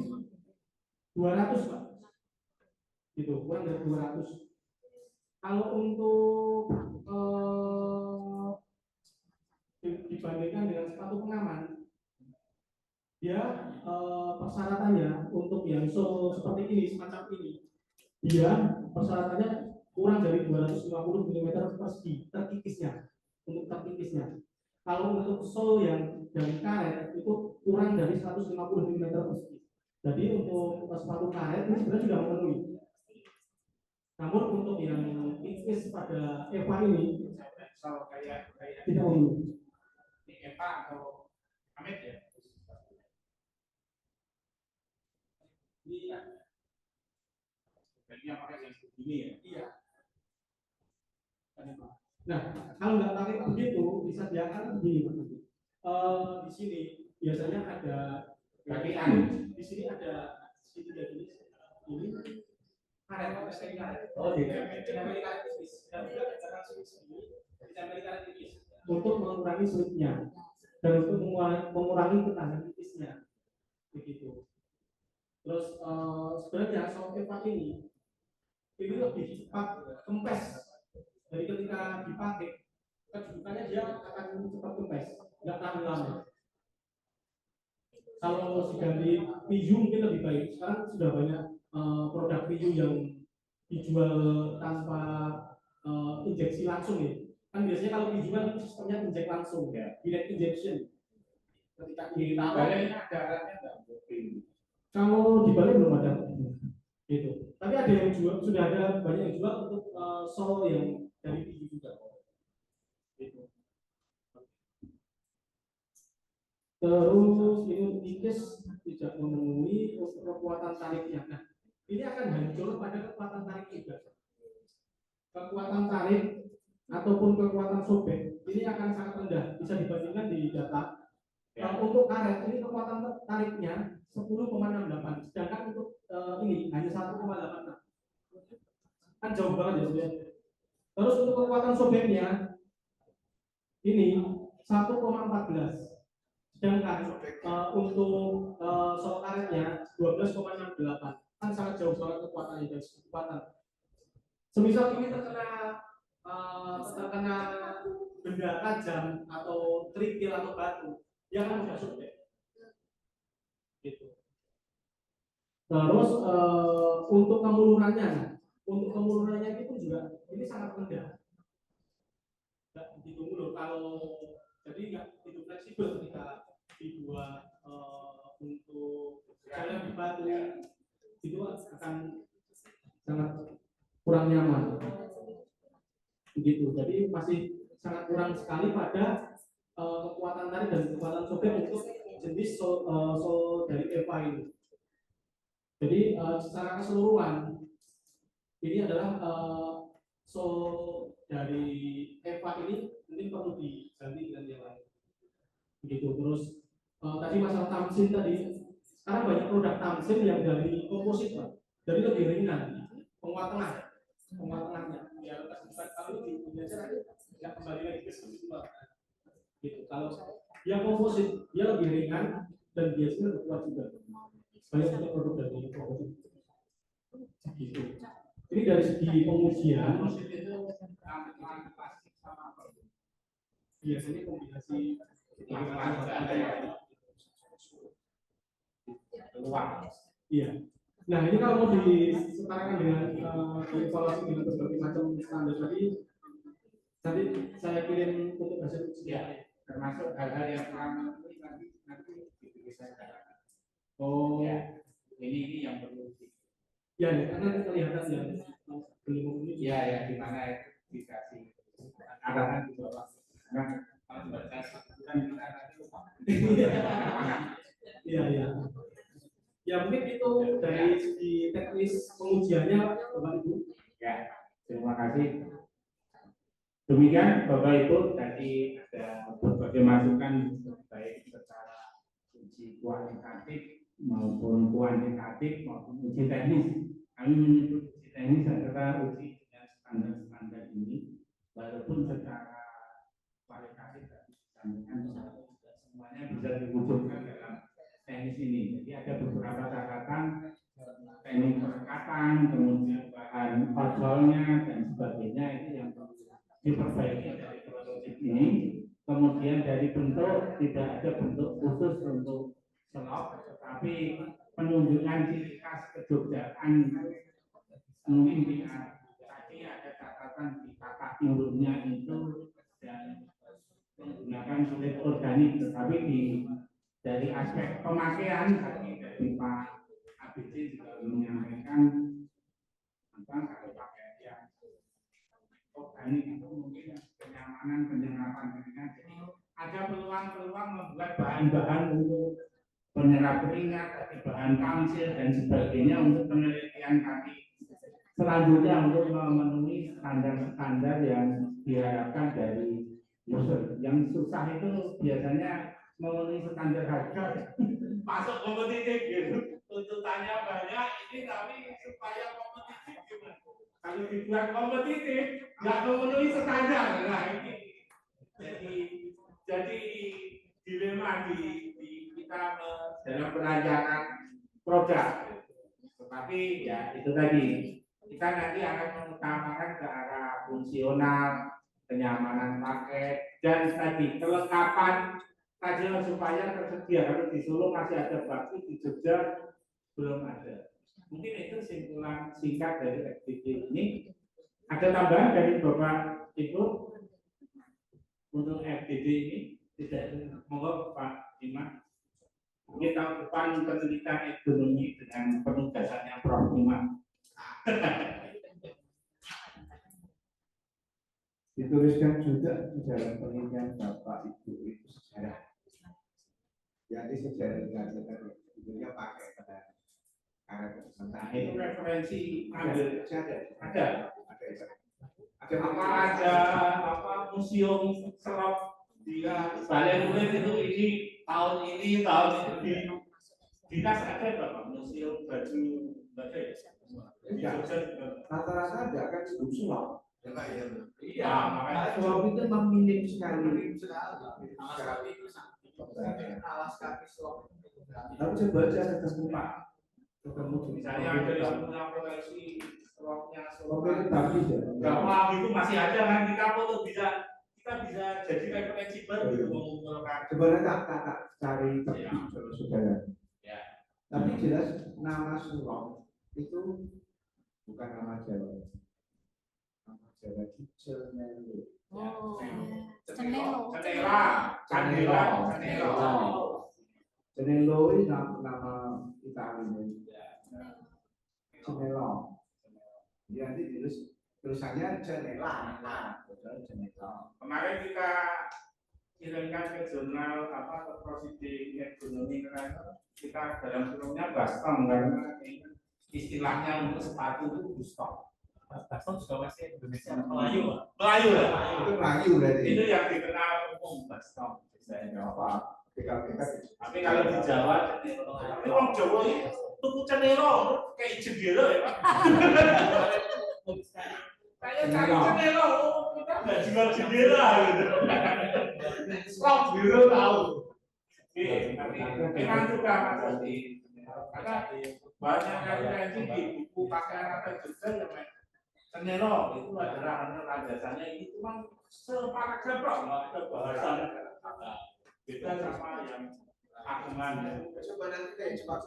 200 Pak. Gitu, kurang dari 200. Kalau untuk dibandingkan dengan sepatu pengaman, dia persyaratannya untuk yang seperti ini, semacam ini, dia persyaratannya kurang dari 250 mm persegi terkikisnya, untuk terkikisnya. Kalau untuk sol yang dari karet itu kurang dari 150 mm persegi. Jadi untuk sepatu karet ini sebenarnya sudah memenuhi. Namun untuk yang tipis pada Eva ini Kalau kayak tidak memenuhi. ini Eva atau Amit ya. Ini pakai yang begini ya. Iya. Nah, kalau nggak pakai begitu bisa diangkat begini. Di sini biasanya ada di sini ada sini dari ini karet karet. Oh, karet tipis. Dan juga ada karet tipis untuk mengurangi sulitnya dan untuk mengurangi ketahanan tipisnya begitu. Terus sebenarnya soft Eva ini lebih cepat kempes. Jadi ketika dipakai kedudukannya dia akan cepat kempes, nggak tahan lama. Kalau diganti PU mungkin lebih baik. Sekarang sudah banyak produk PU yang dijual tanpa injeksi langsung ya. Kan biasanya kalau PU kan sistemnya injek langsung ya, direct injection. Ketika ditaruh Baliknya ada alatnya nggak? kalau di Bali belum ada gitu. Tapi ada yang jual, sudah ada banyak yang jual untuk sol yang dari PU juga. Gitu. Terus ini tikis tidak memenuhi kekuatan tariknya. Nah, ini akan hancur pada kekuatan tarik juga. Kekuatan tarik ataupun kekuatan sobek ini akan sangat rendah. Bisa dibandingkan di data. Untuk karet ini kekuatan tariknya 10,68, sedangkan untuk ini hanya 1,86. Kan jauh banget ya sebenarnya. Terus untuk kekuatan sobeknya ini 1,14. Sedangkan untuk sol karetnya 12,68, kan sangat jauh banget kekuatannya dari kekuatan. Semisal ini terkena benda tajam atau kerikil atau batu, dia akan mudah sobek. Gitu. Terus untuk kemulurannya itu juga ini sangat rendah. Nggak begitu mulur. Kalau jadi nggak begitu fleksibel ketika dibuat untuk jalan di batu itu akan sangat kurang nyaman. Begitu. Jadi masih sangat kurang sekali pada kekuatan tarik dan kekuatan sobek untuk jenis sol dari Eva ini. Jadi secara keseluruhan ini adalah sol dari Eva ini mungkin perlu diganti dengan yang lain. Begitu. Terus tadi masalah tamsin tadi, sekarang banyak produk tamsin yang dari komposit, Pak. Jadi lebih ringan, penguat tengahnya. Ya kalau di nggak kembali lagi ke semua. Gitu. Kalau dia komposit, dia lebih ringan dan biasanya lebih kuat juga. Banyak juga produk dari komposit. Gitu. Ini dari segi pengujian, biasanya kombinasi iya. Nah ini kalau mau disetarakan dengan evaluasi dengan berbagai macam standar tadi, nanti saya kirim untuk hasil ujian. Termasuk hal-hal yang kurang nanti bisa katakan. Oh, ya. Ini yang perlu. Ya, karena kelihatan yang belum memenuhi. Ya, ya, di mana dikasih arahan di bawah. Karena kalau baca kan kita nanti lupa. Iya, iya. Ya mungkin itu dari segi teknis pengujiannya, Bapak Ibu. Ya, terima kasih. Demikian Bapak Ibu, tadi ada berbagai masukan baik secara uji kualitatif maupun kuantitatif maupun uji teknis. Kami menyebut uji teknis adalah uji dengan standar-standar ini, walaupun secara kualitatif tadi disampaikan bahwa semuanya bisa diwujudkan dalam teknis ini. Jadi ada beberapa catatan teknik perekatan, kemudian bahan ojolnya dan sebagainya itu yang perlu diperbaiki dari prototip ini. Kemudian dari bentuk tidak ada bentuk khusus untuk selop, tetapi penunjukan ciri khas kejogjaan mungkin tadi ada catatan di kata timurnya itu dan menggunakan kulit organik, tetapi dari aspek pemakaian tadi dari Pak ABC juga menyampaikan kalau pakai yang organik itu mungkin kenyamanan penyerapan keringat. Jadi ada peluang-peluang membuat bahan-bahan untuk penyerap keringat, bahan kamsil dan sebagainya untuk penelitian kaki selanjutnya untuk memenuhi standar-standar yang diharapkan dari user. Yang susah itu biasanya memenuhi standar harga masuk kompetitif gitu. Tuntutannya banyak ini tapi supaya kompetitif gimana? Kalau dibuat kompetitif nggak memenuhi standar, nah ini jadi dilema di kita dalam perancangan produk. Tetapi ya itu tadi kita nanti akan mengutamakan ke arah fungsional, kenyamanan pakai dan tadi kelengkapan kajian supaya tersedia. Kalau di Solo masih ada bakti, di Jogja belum ada. Mungkin itu simpulan singkat dari FDD ini. Ada tambahan dari Bapak Ibu untuk FDD ini? Tidak, monggo Pak Iman. Mungkin tahun depan penelitian ekonomi dengan penugasannya Prof. Iman. Dituliskan juga di dalam penelitian Bapak Ibu itu sejarah. Jadi sejarah dikatakan ibunya pakai pada karet Nah, itu referensi ada. Apa ada apa museum serap di Balai Murid itu ini tahun itu di dinas ada Bapak museum baju Rata-rata ada kan sulap. Iya, makanya Sulap itu memang minim sekali. Alas kaki sulap. Tapi coba aja ketemu Pak. Ketemu misalnya ada yang punya koleksi selopnya Sulap itu bagus ya. Bahwa itu masih ada kan kita foto kita bisa jadi referensi baru mengumpulkan. Sebenarnya kakak cari saudara. Ya. Tapi jelas nama sulap itu bukan nama Jawa. Nama Jawa itu Cenelo. Oh, Cenelo. Cenelo itu nama Italia. Cenelo. Ya, nanti tulisannya Cenela. Kemarin kita kirimkan ke jurnal ke Proceeding Ekonomi kita dalam filmnya Baston karena istilahnya untuk sepatu itu bustok. Baston juga masih Indonesia Melayu. Melayu ya? Itu Melayu berarti. Itu yang dikenal umum Baston. Apa? Tapi kalau di Jawa, tapi orang Jawa itu tuku cenelo kayak jendela ya Pak. Kayak cari cenelo, kita nggak jual jendela gitu. Stop gitu tahu. Tapi memang juga Mas karena banyak referensi di buku pakaian atau juga yang cenelo itu adalah landasannya itu cuma separagraf nggak ada bahasan. Beda sama yang akungan. Coba nanti deh, coba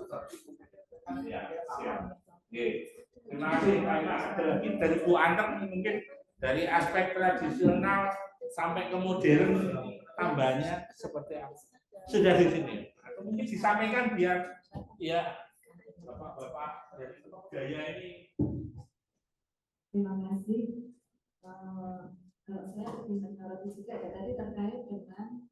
Ya, siap. Terima kasih Pak Imas. Ada lagi dari Bu Anteng mungkin dari aspek tradisional sampai ke modern tambahnya seperti apa? Sudah di sini. Atau mungkin disampaikan biar ya Bapak-bapak dari gaya ini. Terima kasih. Kalau saya lebih menyoroti juga ya tadi terkait dengan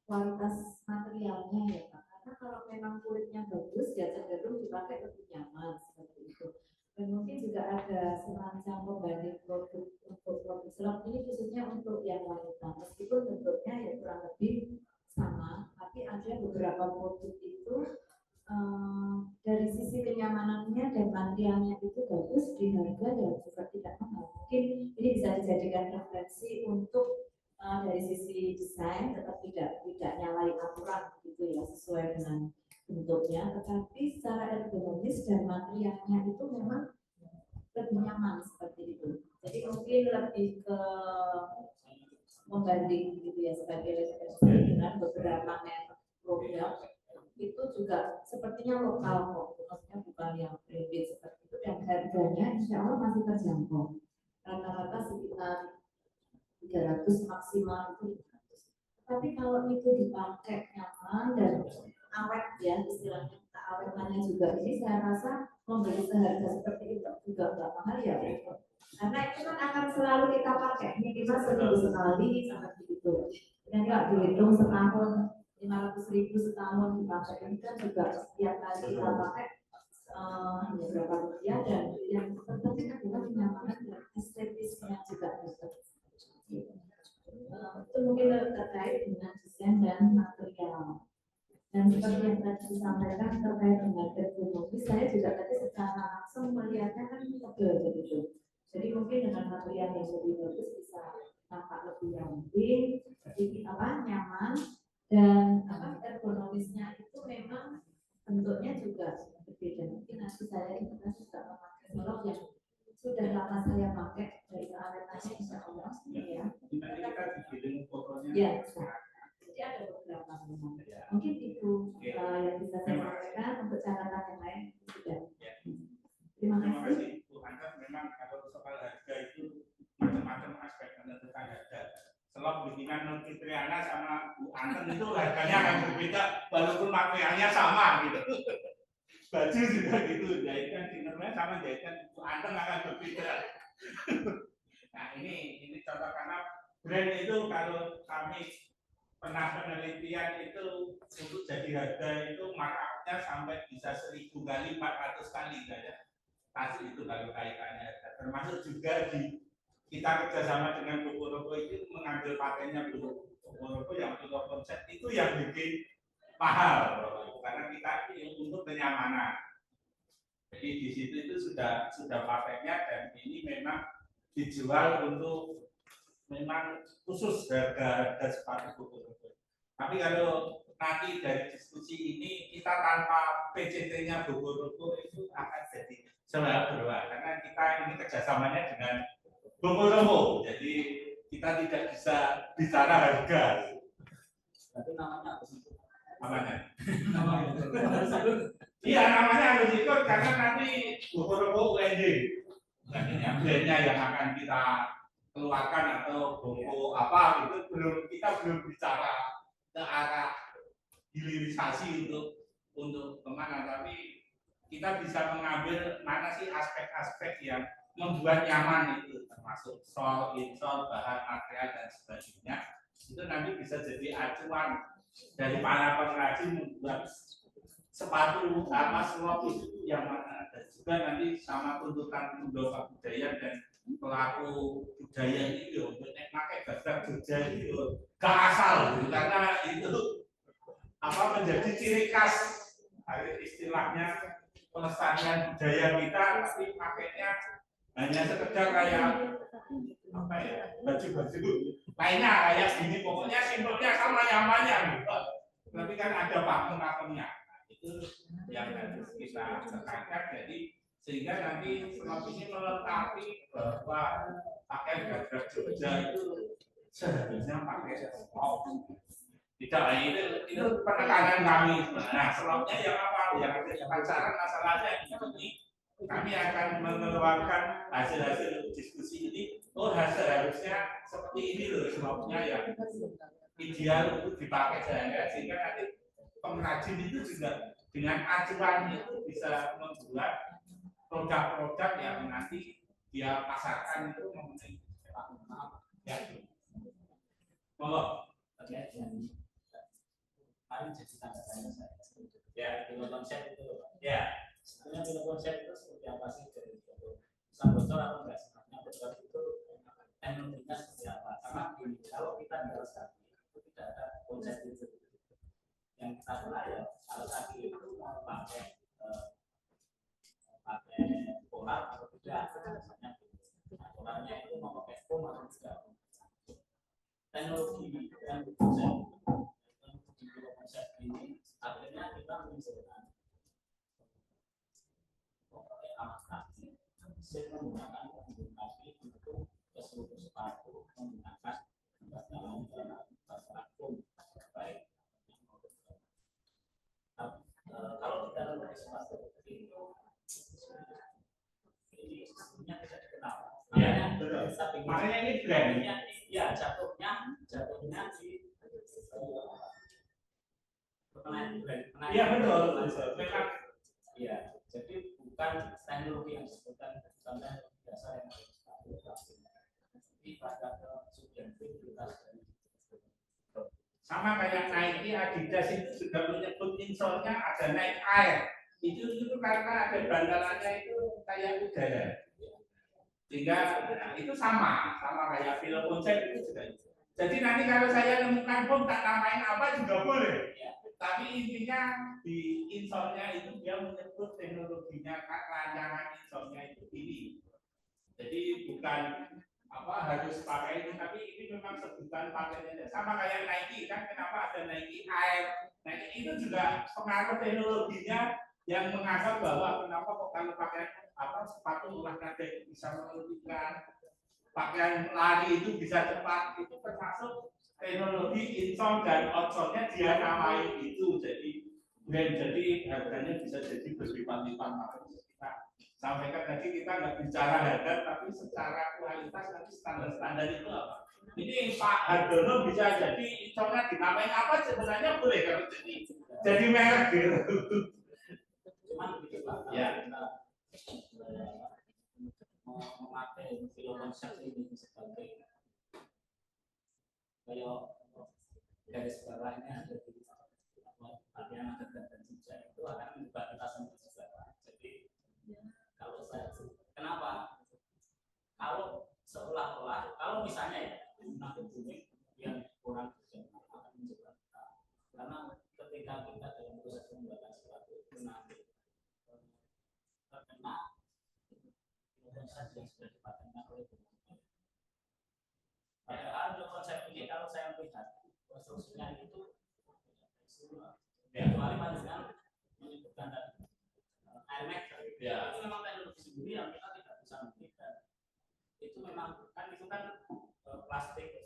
kualitas materialnya ya Pak. Karena kalau memang kulitnya bagus ya cenderung dipakai lebih nyaman seperti itu. Dan mungkin juga ada semacam pembanding produk untuk produk selop ini khususnya untuk yang wanita. Meskipun bentuknya ya kurang lebih sama, tapi ada beberapa produk itu dari sisi kenyamanannya dan materialnya itu bagus di harga dan juga tidak mahal. Mungkin ini bisa dijadikan referensi untuk dari sisi desain tetap tidak nyalai aturan gitu ya sesuai dengan bentuknya, tetapi secara ergonomis dan materialnya itu memang lebih nyaman seperti itu. Jadi mungkin lebih ke membanding gitu ya sebagai referensi dengan beberapa merek produk itu juga sepertinya lokal kok, maksudnya bukan yang branded seperti itu dan harganya insya Allah masih terjangkau. Rata-rata sekitar 300 maksimal itu 500. Tapi kalau itu dipakai nyaman dan awet ya, istilahnya keawetannya juga, ini saya rasa membeli seharga seperti itu juga nggak mahal ya. Karena itu kan akan selalu kita pakai, minimal seminggu sekali seperti itu. Dan kalau dihitung setahun 500.000 setahun dipakai, ini kan juga setiap kali kita pakai berapa rupiah, dan yang terpenting adalah kenyamanan dan estetisnya juga. Itu mungkin terkait dengan desain dan material. Dan seperti yang tadi disampaikan terkait dengan ergonomi, saya juga tadi secara langsung melihatnya kan tebal begitu. Jadi mungkin dengan material yang lebih bagus bisa tampak lebih ramping, nyaman, dan ergonomisnya itu memang bentuknya juga berbeda. Mungkin nanti saya juga memakai velg yang sudah lama saya pakai dari keawetannya insya Allah ya. Nanti kita bikin fotonya. Ya, jadi ada beberapa memang. Mungkin itu yang bisa saya sampaikan. Untuk catatan yang lain sudah. Terima kasih. Bu Anta, memang kalau soal harga itu macam-macam aspek menentukan harga. Selop bikinan Non Fitriana sama Bu Anten itu harganya akan berbeda walaupun materialnya sama gitu. Baju juga gitu, jahitan dinnernya sama jahitan Bu Anten akan berbeda. Nah ini contoh, karena brand itu kalau kami pernah penelitian itu untuk jadi harga itu markupnya sampai bisa 1000 kali 400 kali ya. Pasti itu kalau kaitannya harga. Termasuk juga kita kerjasama dengan Bokoroko itu mengambil patennya Bokoroko yang untuk konsep itu yang bikin mahal karena kita untuk kenyamanan. Jadi di situ itu sudah patentnya, dan ini memang dijual untuk memang khusus harga sepatu Bokoroko. Tapi kalau nanti dari diskusi ini kita tanpa PCT-nya Bokoroko itu akan jadi sebenarnya karena kita ini kerjasamanya dengan Bokoroko, jadi kita tidak bisa bicara harga. Berarti namanya apa sih? Namanya? Iya, namanya harus ikut karena nanti Bokoroko UND. Brandnya yang akan kita keluarkan atau Boko apa itu kita belum bicara ke arah hilirisasi untuk kemana, tapi kita bisa mengambil mana sih aspek-aspek yang membuat nyaman itu, termasuk sol, insol, bahan material dan sebagainya. Itu nanti bisa jadi acuan dari para pengrajin membuat sepatu apa selop itu yang mana. Dan juga nanti sama tuntutan Muldoko Budaya dan pelaku budaya ini untuk pakai bahasa Jogja itu gak asal gitu, karena itu apa menjadi ciri khas istilahnya pelestarian budaya kita, tapi pakainya hanya sekedar kayak apa ya, baju-baju lainnya kayak gini, pokoknya simpelnya sama nyamannya gitu. Tapi kan ada pakem-pakemnya. Nah, itu yang harus kita tekankan, jadi sehingga nanti selop ini melengkapi bahwa pakai gagak Jogja itu seharusnya pakai selop. Tidak, itu penekanan kami. Nah, selopnya yang apa? Yang ada pacaran masalahnya ini. Kami akan mengeluarkan hasil-hasil diskusi ini. Oh, harusnya seperti ini loh selopnya yang ideal untuk dipakai sehingga nanti pengrajin itu juga dengan acuan itu bisa membuat produk-produk yang nanti dia pasarkan itu memenuhi ya. Monggo. Paling jadi tanda tanya saya. Ya, Film konsep itu, ya. sebenarnya film konsep itu seperti apa sih? Bisa bocor atau enggak sebenarnya? Bocor itu teknologinya seperti apa? Karena kalau kita bicara tadi itu tidak ada konsep itu. Yang kita kenal ya, kalau tadi itu mau pakai polar atau tidak, misalnya polarnya itu mau pakai foam atau tidak. Teknologi dan konsep ini akhirnya kita menunjukkan pokoknya amat kaki menggunakan kaki untuk seluruh sepatu menggunakan dalam foam baik. Kalau kita menggunakan sepatu itu ini sebetulnya tidak dikenal. Ya, makanya ini brandnya ya jatuhnya di Iya betul. Memang Iya, jadi bukan teknologi yang disebutkan bukan dasar yang tapi pada subjektivitas dari sama kayak Nike, Adidas itu juga menyebut insolnya ada naik air. Itu karena ada bantalannya itu kayak udara. Sehingga itu sama kayak film konsep itu juga. Jadi nanti kalau saya nemukan bom tak namain apa juga boleh. Tapi intinya di insolnya itu dia menyebut teknologinya, rancangan insolnya itu ini. Jadi bukan apa harus pakai ini, tapi ini memang sebutan pakainya. Sama kayak Nike kan, kenapa ada Nike Air? Nike itu juga pengaruh teknologinya yang menganggap bahwa kenapa kok kalau pakai apa sepatu olahraga itu bisa menurunkan, pakaian lari itu bisa cepat, itu termasuk teknologi insol dan outsole-nya dia namain itu. Jadi harganya bisa jadi berlipat-lipat. Kita sampaikan tadi kita nggak bicara harga, tapi secara kualitas nanti standar itu apa? Ini Pak Hardono bisa jadi insolnya dinamain apa sebenarnya boleh kalau jadi merek gitu. cuman begitu Pak, Ya. kita memakai film konsep ini sebagai kayak garis bawahnya ada di latihan adat dan jejak itu akan membuat kita sendiri juga. Jadi kalau saya kenapa? Kalau seolah-olah kalau misalnya ya menangkap kuning yang kurang akan menjebak kita. Karena ketika kita dalam proses pembuatan sesuatu itu nanti terkena konsep yang sudah dipatenkan oleh pemerintah. Padahal konsep ini kalau saya melihat konstruksinya itu kecuali panjenengan menyebutkan air max, itu memang teknologi sendiri yang kita tidak bisa memberikan. Itu memang kan itu kan plastik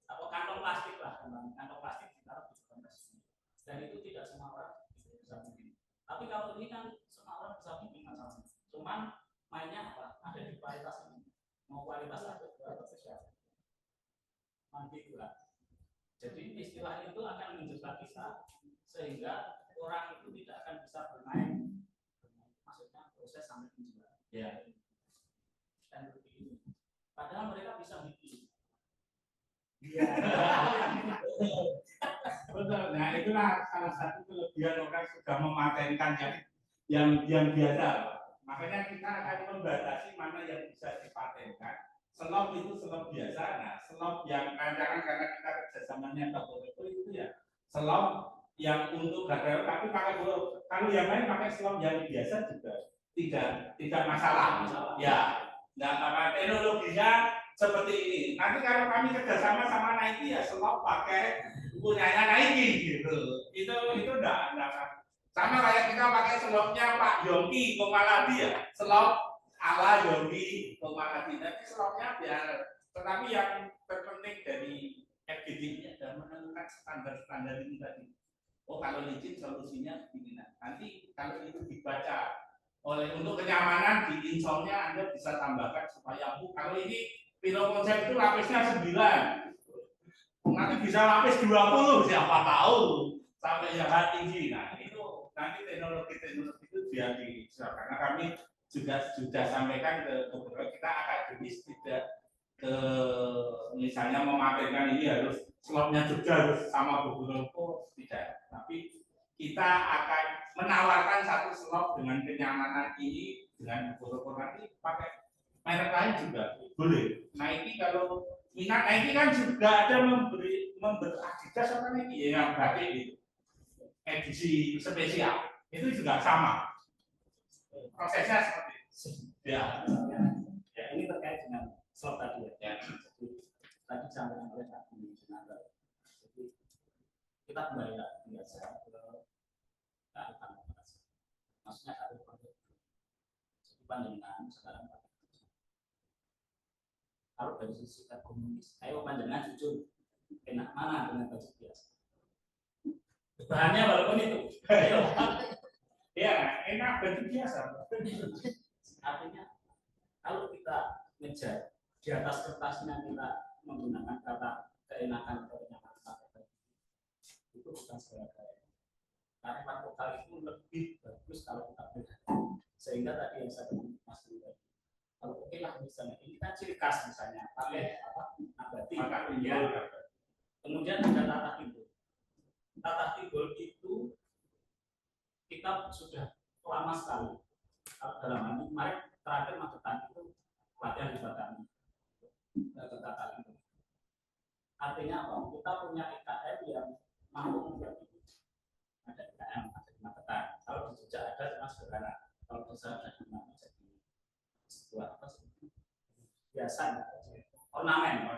atau kantong plastik lah, kantong plastik ditaruh di kontes dan itu tidak semua orang bisa bikin. Tapi kalau ini kan semua orang bisa bikin masalah. Cuman mainnya apa? Ada di kualitas ini. Mau kualitas satu atau spesial. Nanti juga. Jadi istilah itu akan menjebak kita sehingga orang itu tidak akan bisa bermain. Maksudnya proses sampai menjual. Ya. Dan begini. Padahal mereka bisa bikin. Iya. Betul. Nah itulah salah satu kelebihan orang sudah mematenkan yang biasa. Makanya kita akan membatasi mana yang bisa dipatenkan. Selop itu selop biasa. Nah selop yang rancangan karena kita kerjasamanya Toko itu ya selop yang untuk gagal, tapi pakai kalau yang lain pakai selop yang biasa juga tidak masalah. Ya. Nah karena teknologinya seperti ini. Nanti kalau kami kerjasama sama Nike ya selop pakai punyanya Nike gitu. Itu enggak. Sama kayak kita pakai selopnya Pak Yongki Komaladi ya. Selop ala Yongki Komaladi. Tapi selopnya biar. Tetapi yang terpenting dari FGD ini adalah menentukan standar-standar ini tadi. Oh kalau licin solusinya begini. Nanti kalau itu dibaca oleh untuk kenyamanan di insolnya Anda bisa tambahkan supaya kalau ini film konsep itu lapisnya 9, nanti bisa lapis 20, siapa tahu sampai yang tinggi. Nah itu nanti teknologi itu biar karena kami juga sudah sampaikan ke beberapa kita akademis tidak ke misalnya memamerkan ini harus slotnya juga harus sama beberapa tidak, tapi kita akan menawarkan satu slot dengan kenyamanan ini dengan beberapa nanti pakai merek lain juga boleh. Nike kalau minat Nike kan juga ada memberi Adidas apa Nike yang berarti itu edisi spesial itu juga sama prosesnya seperti itu. Ya ini terkait dengan slot tadi ya. Jadi tadi disampaikan oleh Pak Gunnar. Jadi kita kembali lagi biasa ke kearifan lokal. Maksudnya kearifan lokal. Jadi panjenengan sekarang kalau dari sisi komunis, ayo panjenengan jujur enak mana dengan baju biasa? Bahannya walaupun itu, ayo. Ya enak baju biasa. Artinya kalau kita ngejar di atas kertasnya kita menggunakan kata keenakan atau kenyamanan, itu bukan segala-galanya. Kalimat vokal itu lebih bagus kalau kita pelihara. Sehingga tadi yang saya bilang Mas Budi, kalau oke lah misalnya ini kan ciri khas misalnya pakai apa nabati, ya. Kemudian ada tata timbul. Tata timbul itu kita sudah lama sekali. Kalau dalam hal ini kemarin terakhir Magetan itu latihan di Batang. Tata timbul. Artinya apa? Kita punya IKM yang mampu membuat itu. Ada IKM, ada di Magetan. Kalau di Jogja ada cuma sederhana. Kalau di sana ada nama jadi sebuah apa sih? Hiasan, ornamen.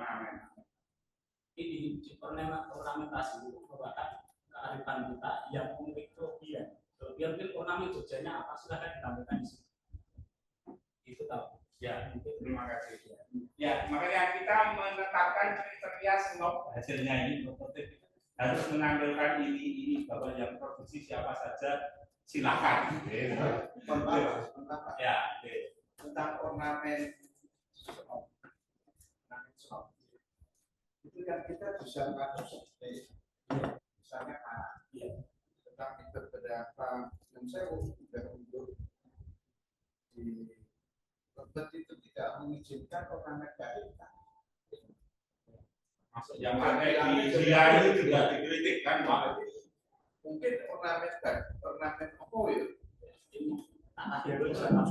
Ini di ornamentasi itu merupakan kearifan kita yang memiliki kelebihan. Kelebihan ornamen Jogjanya apa? Silahkan ditampilkan di sini. Itu tahu. Ya, Terima kasih. Ya, makanya kita menetapkan kriteria slot hasilnya ini harus menampilkan ini bahwa yang produksi siapa saja silakan. Ya, tentang ornamen itu kan kita bisa mengatur seperti misalnya tentang beberapa yang saya sudah undur di tempat itu tidak mengizinkan ornamen kita. Masuk yang pakai di dia itu juga dikritik kan Pak. Mungkin ornamen apa ya?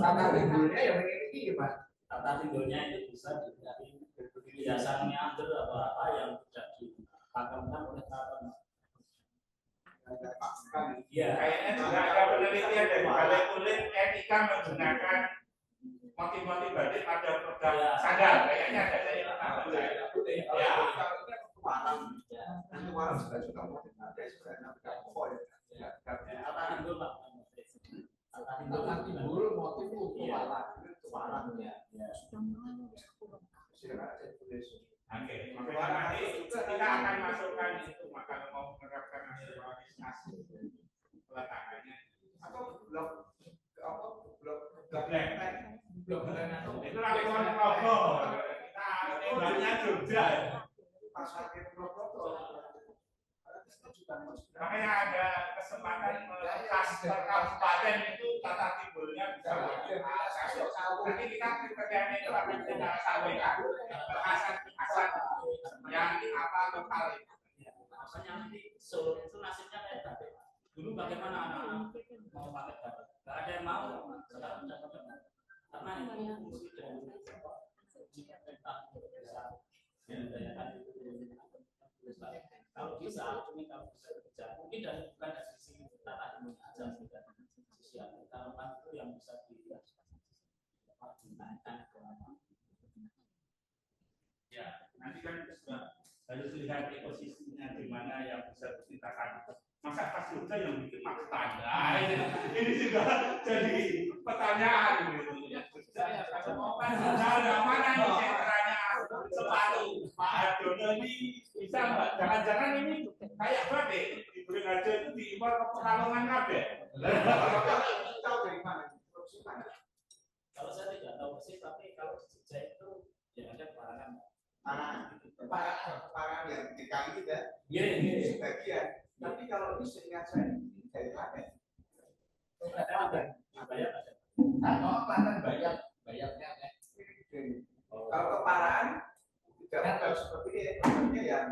tata timbulnya yang begini Mas. tata timbulnya itu bisa dari hiasannya atau apa yang tidak dipakamkan oleh tata. Ya, kayaknya juga ada penelitian dari Balai Kulit Etika menggunakan motif-motif batik pada produk sandal. Kayaknya ada dari ya. Warna sudah motif ada sudah Tata timbul lah. tata timbul motif itu warna ya. Oke, makanya nanti kita akan masukkan itu maka mau menerapkan hasil peletakannya atau blok itu lagi ngobrol kita tembaknya Jogja pasar makanya ada kesempatan melepas kabupaten itu tata timbulnya bisa nanti kita kriterianya itu akan kita sampaikan bahasan yang apa lokal Makanya nanti Solo itu nasibnya kayak batik. Dulu bagaimana anak-anak mau pakai batik? Gak ada yang mau. Sekarang sudah pada karena itu fungsi dari pemerintah bisa kalau bisa ini kalau bisa bekerja mungkin dari bukan dari sisi tata ilmunya aja bukan sisi harapan itu yang bisa digunakan ya nanti kan sudah harus lihat ekosistemnya di mana yang bisa diceritakan. Masa pas Jogja yang bikin Magetan. Nah, ini juga jadi pertanyaan gitu ya. Ada mana nih sentranya sepatu? Pak Ardono ini bisa nggak? Jangan-jangan ini kayak batik diberi aja itu diimpor ke Pekalongan kabeh. tahu dari mana? kalau saya tidak tahu persis tapi kalau di Jogja itu ya ada barangan Parang yang di kali kita, sebagian. Tapi kalau ini seingat saya dari mana? Kalau Klaten bayarnya kalau keparaan tidak tahu seperti ini, maksudnya yang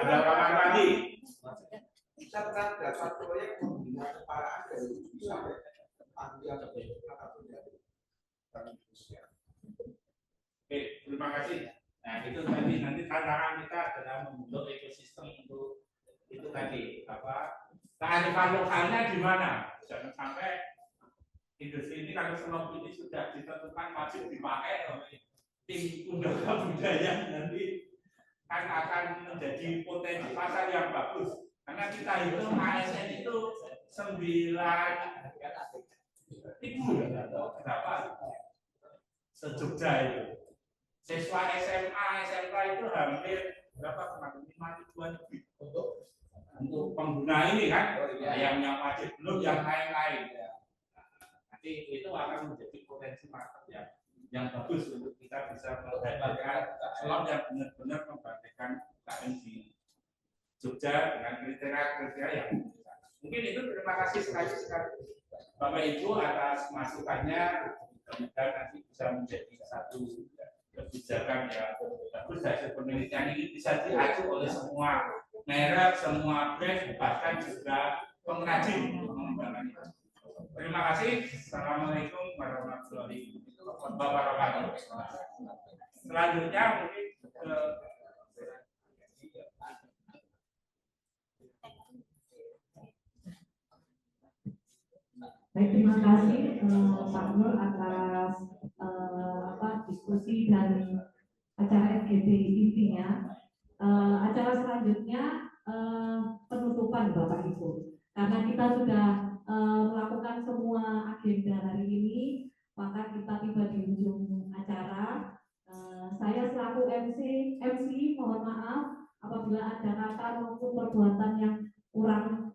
Ada kamar mandi. Kita pernah dapat proyek pembinaan keparaan dari sampai ambil Oke, terima kasih. Nah, itu tadi nanti tantangan kita adalah membentuk ekosistem untuk itu tadi apa kearifan lokalnya di mana. Jangan sampai industri ini kalau selama ini sudah ditentukan wajib dipakai oleh tim undang budaya nanti kan akan menjadi potensi pasar yang bagus. Karena kita hitung ASN itu 9.000 berapa? Se-Jogja itu. Siswa SMA, SMK itu hampir berapa kemarin? 5.000-an lebih untuk pengguna ini kan, yang wajib belum yang lain-lain. Nanti itu akan menjadi potensi market yang yang bagus untuk kita bisa mendapatkan slot yang benar-benar membandingkan UKM di Jogja dengan kriteria yang mungkin itu. Terima kasih sekali Bapak Ibu atas masukannya. Mudah-mudahan nanti bisa menjadi satu kebijakan yang bagus. Hasil penelitian ini bisa diacu oleh semua merek, semua brand, bahkan juga pengrajin pengembangan itu. Terima kasih. Assalamualaikum warahmatullahi wabarakatuh. Selanjutnya mungkin Baik, terima kasih Pak Nur atas diskusi dan acara FGD intinya. Acara selanjutnya penutupan Bapak Ibu. Karena kita sudah melakukan semua agenda hari ini, maka kita tiba di ujung acara. Saya selaku MC mohon maaf apabila ada kata maupun perbuatan yang kurang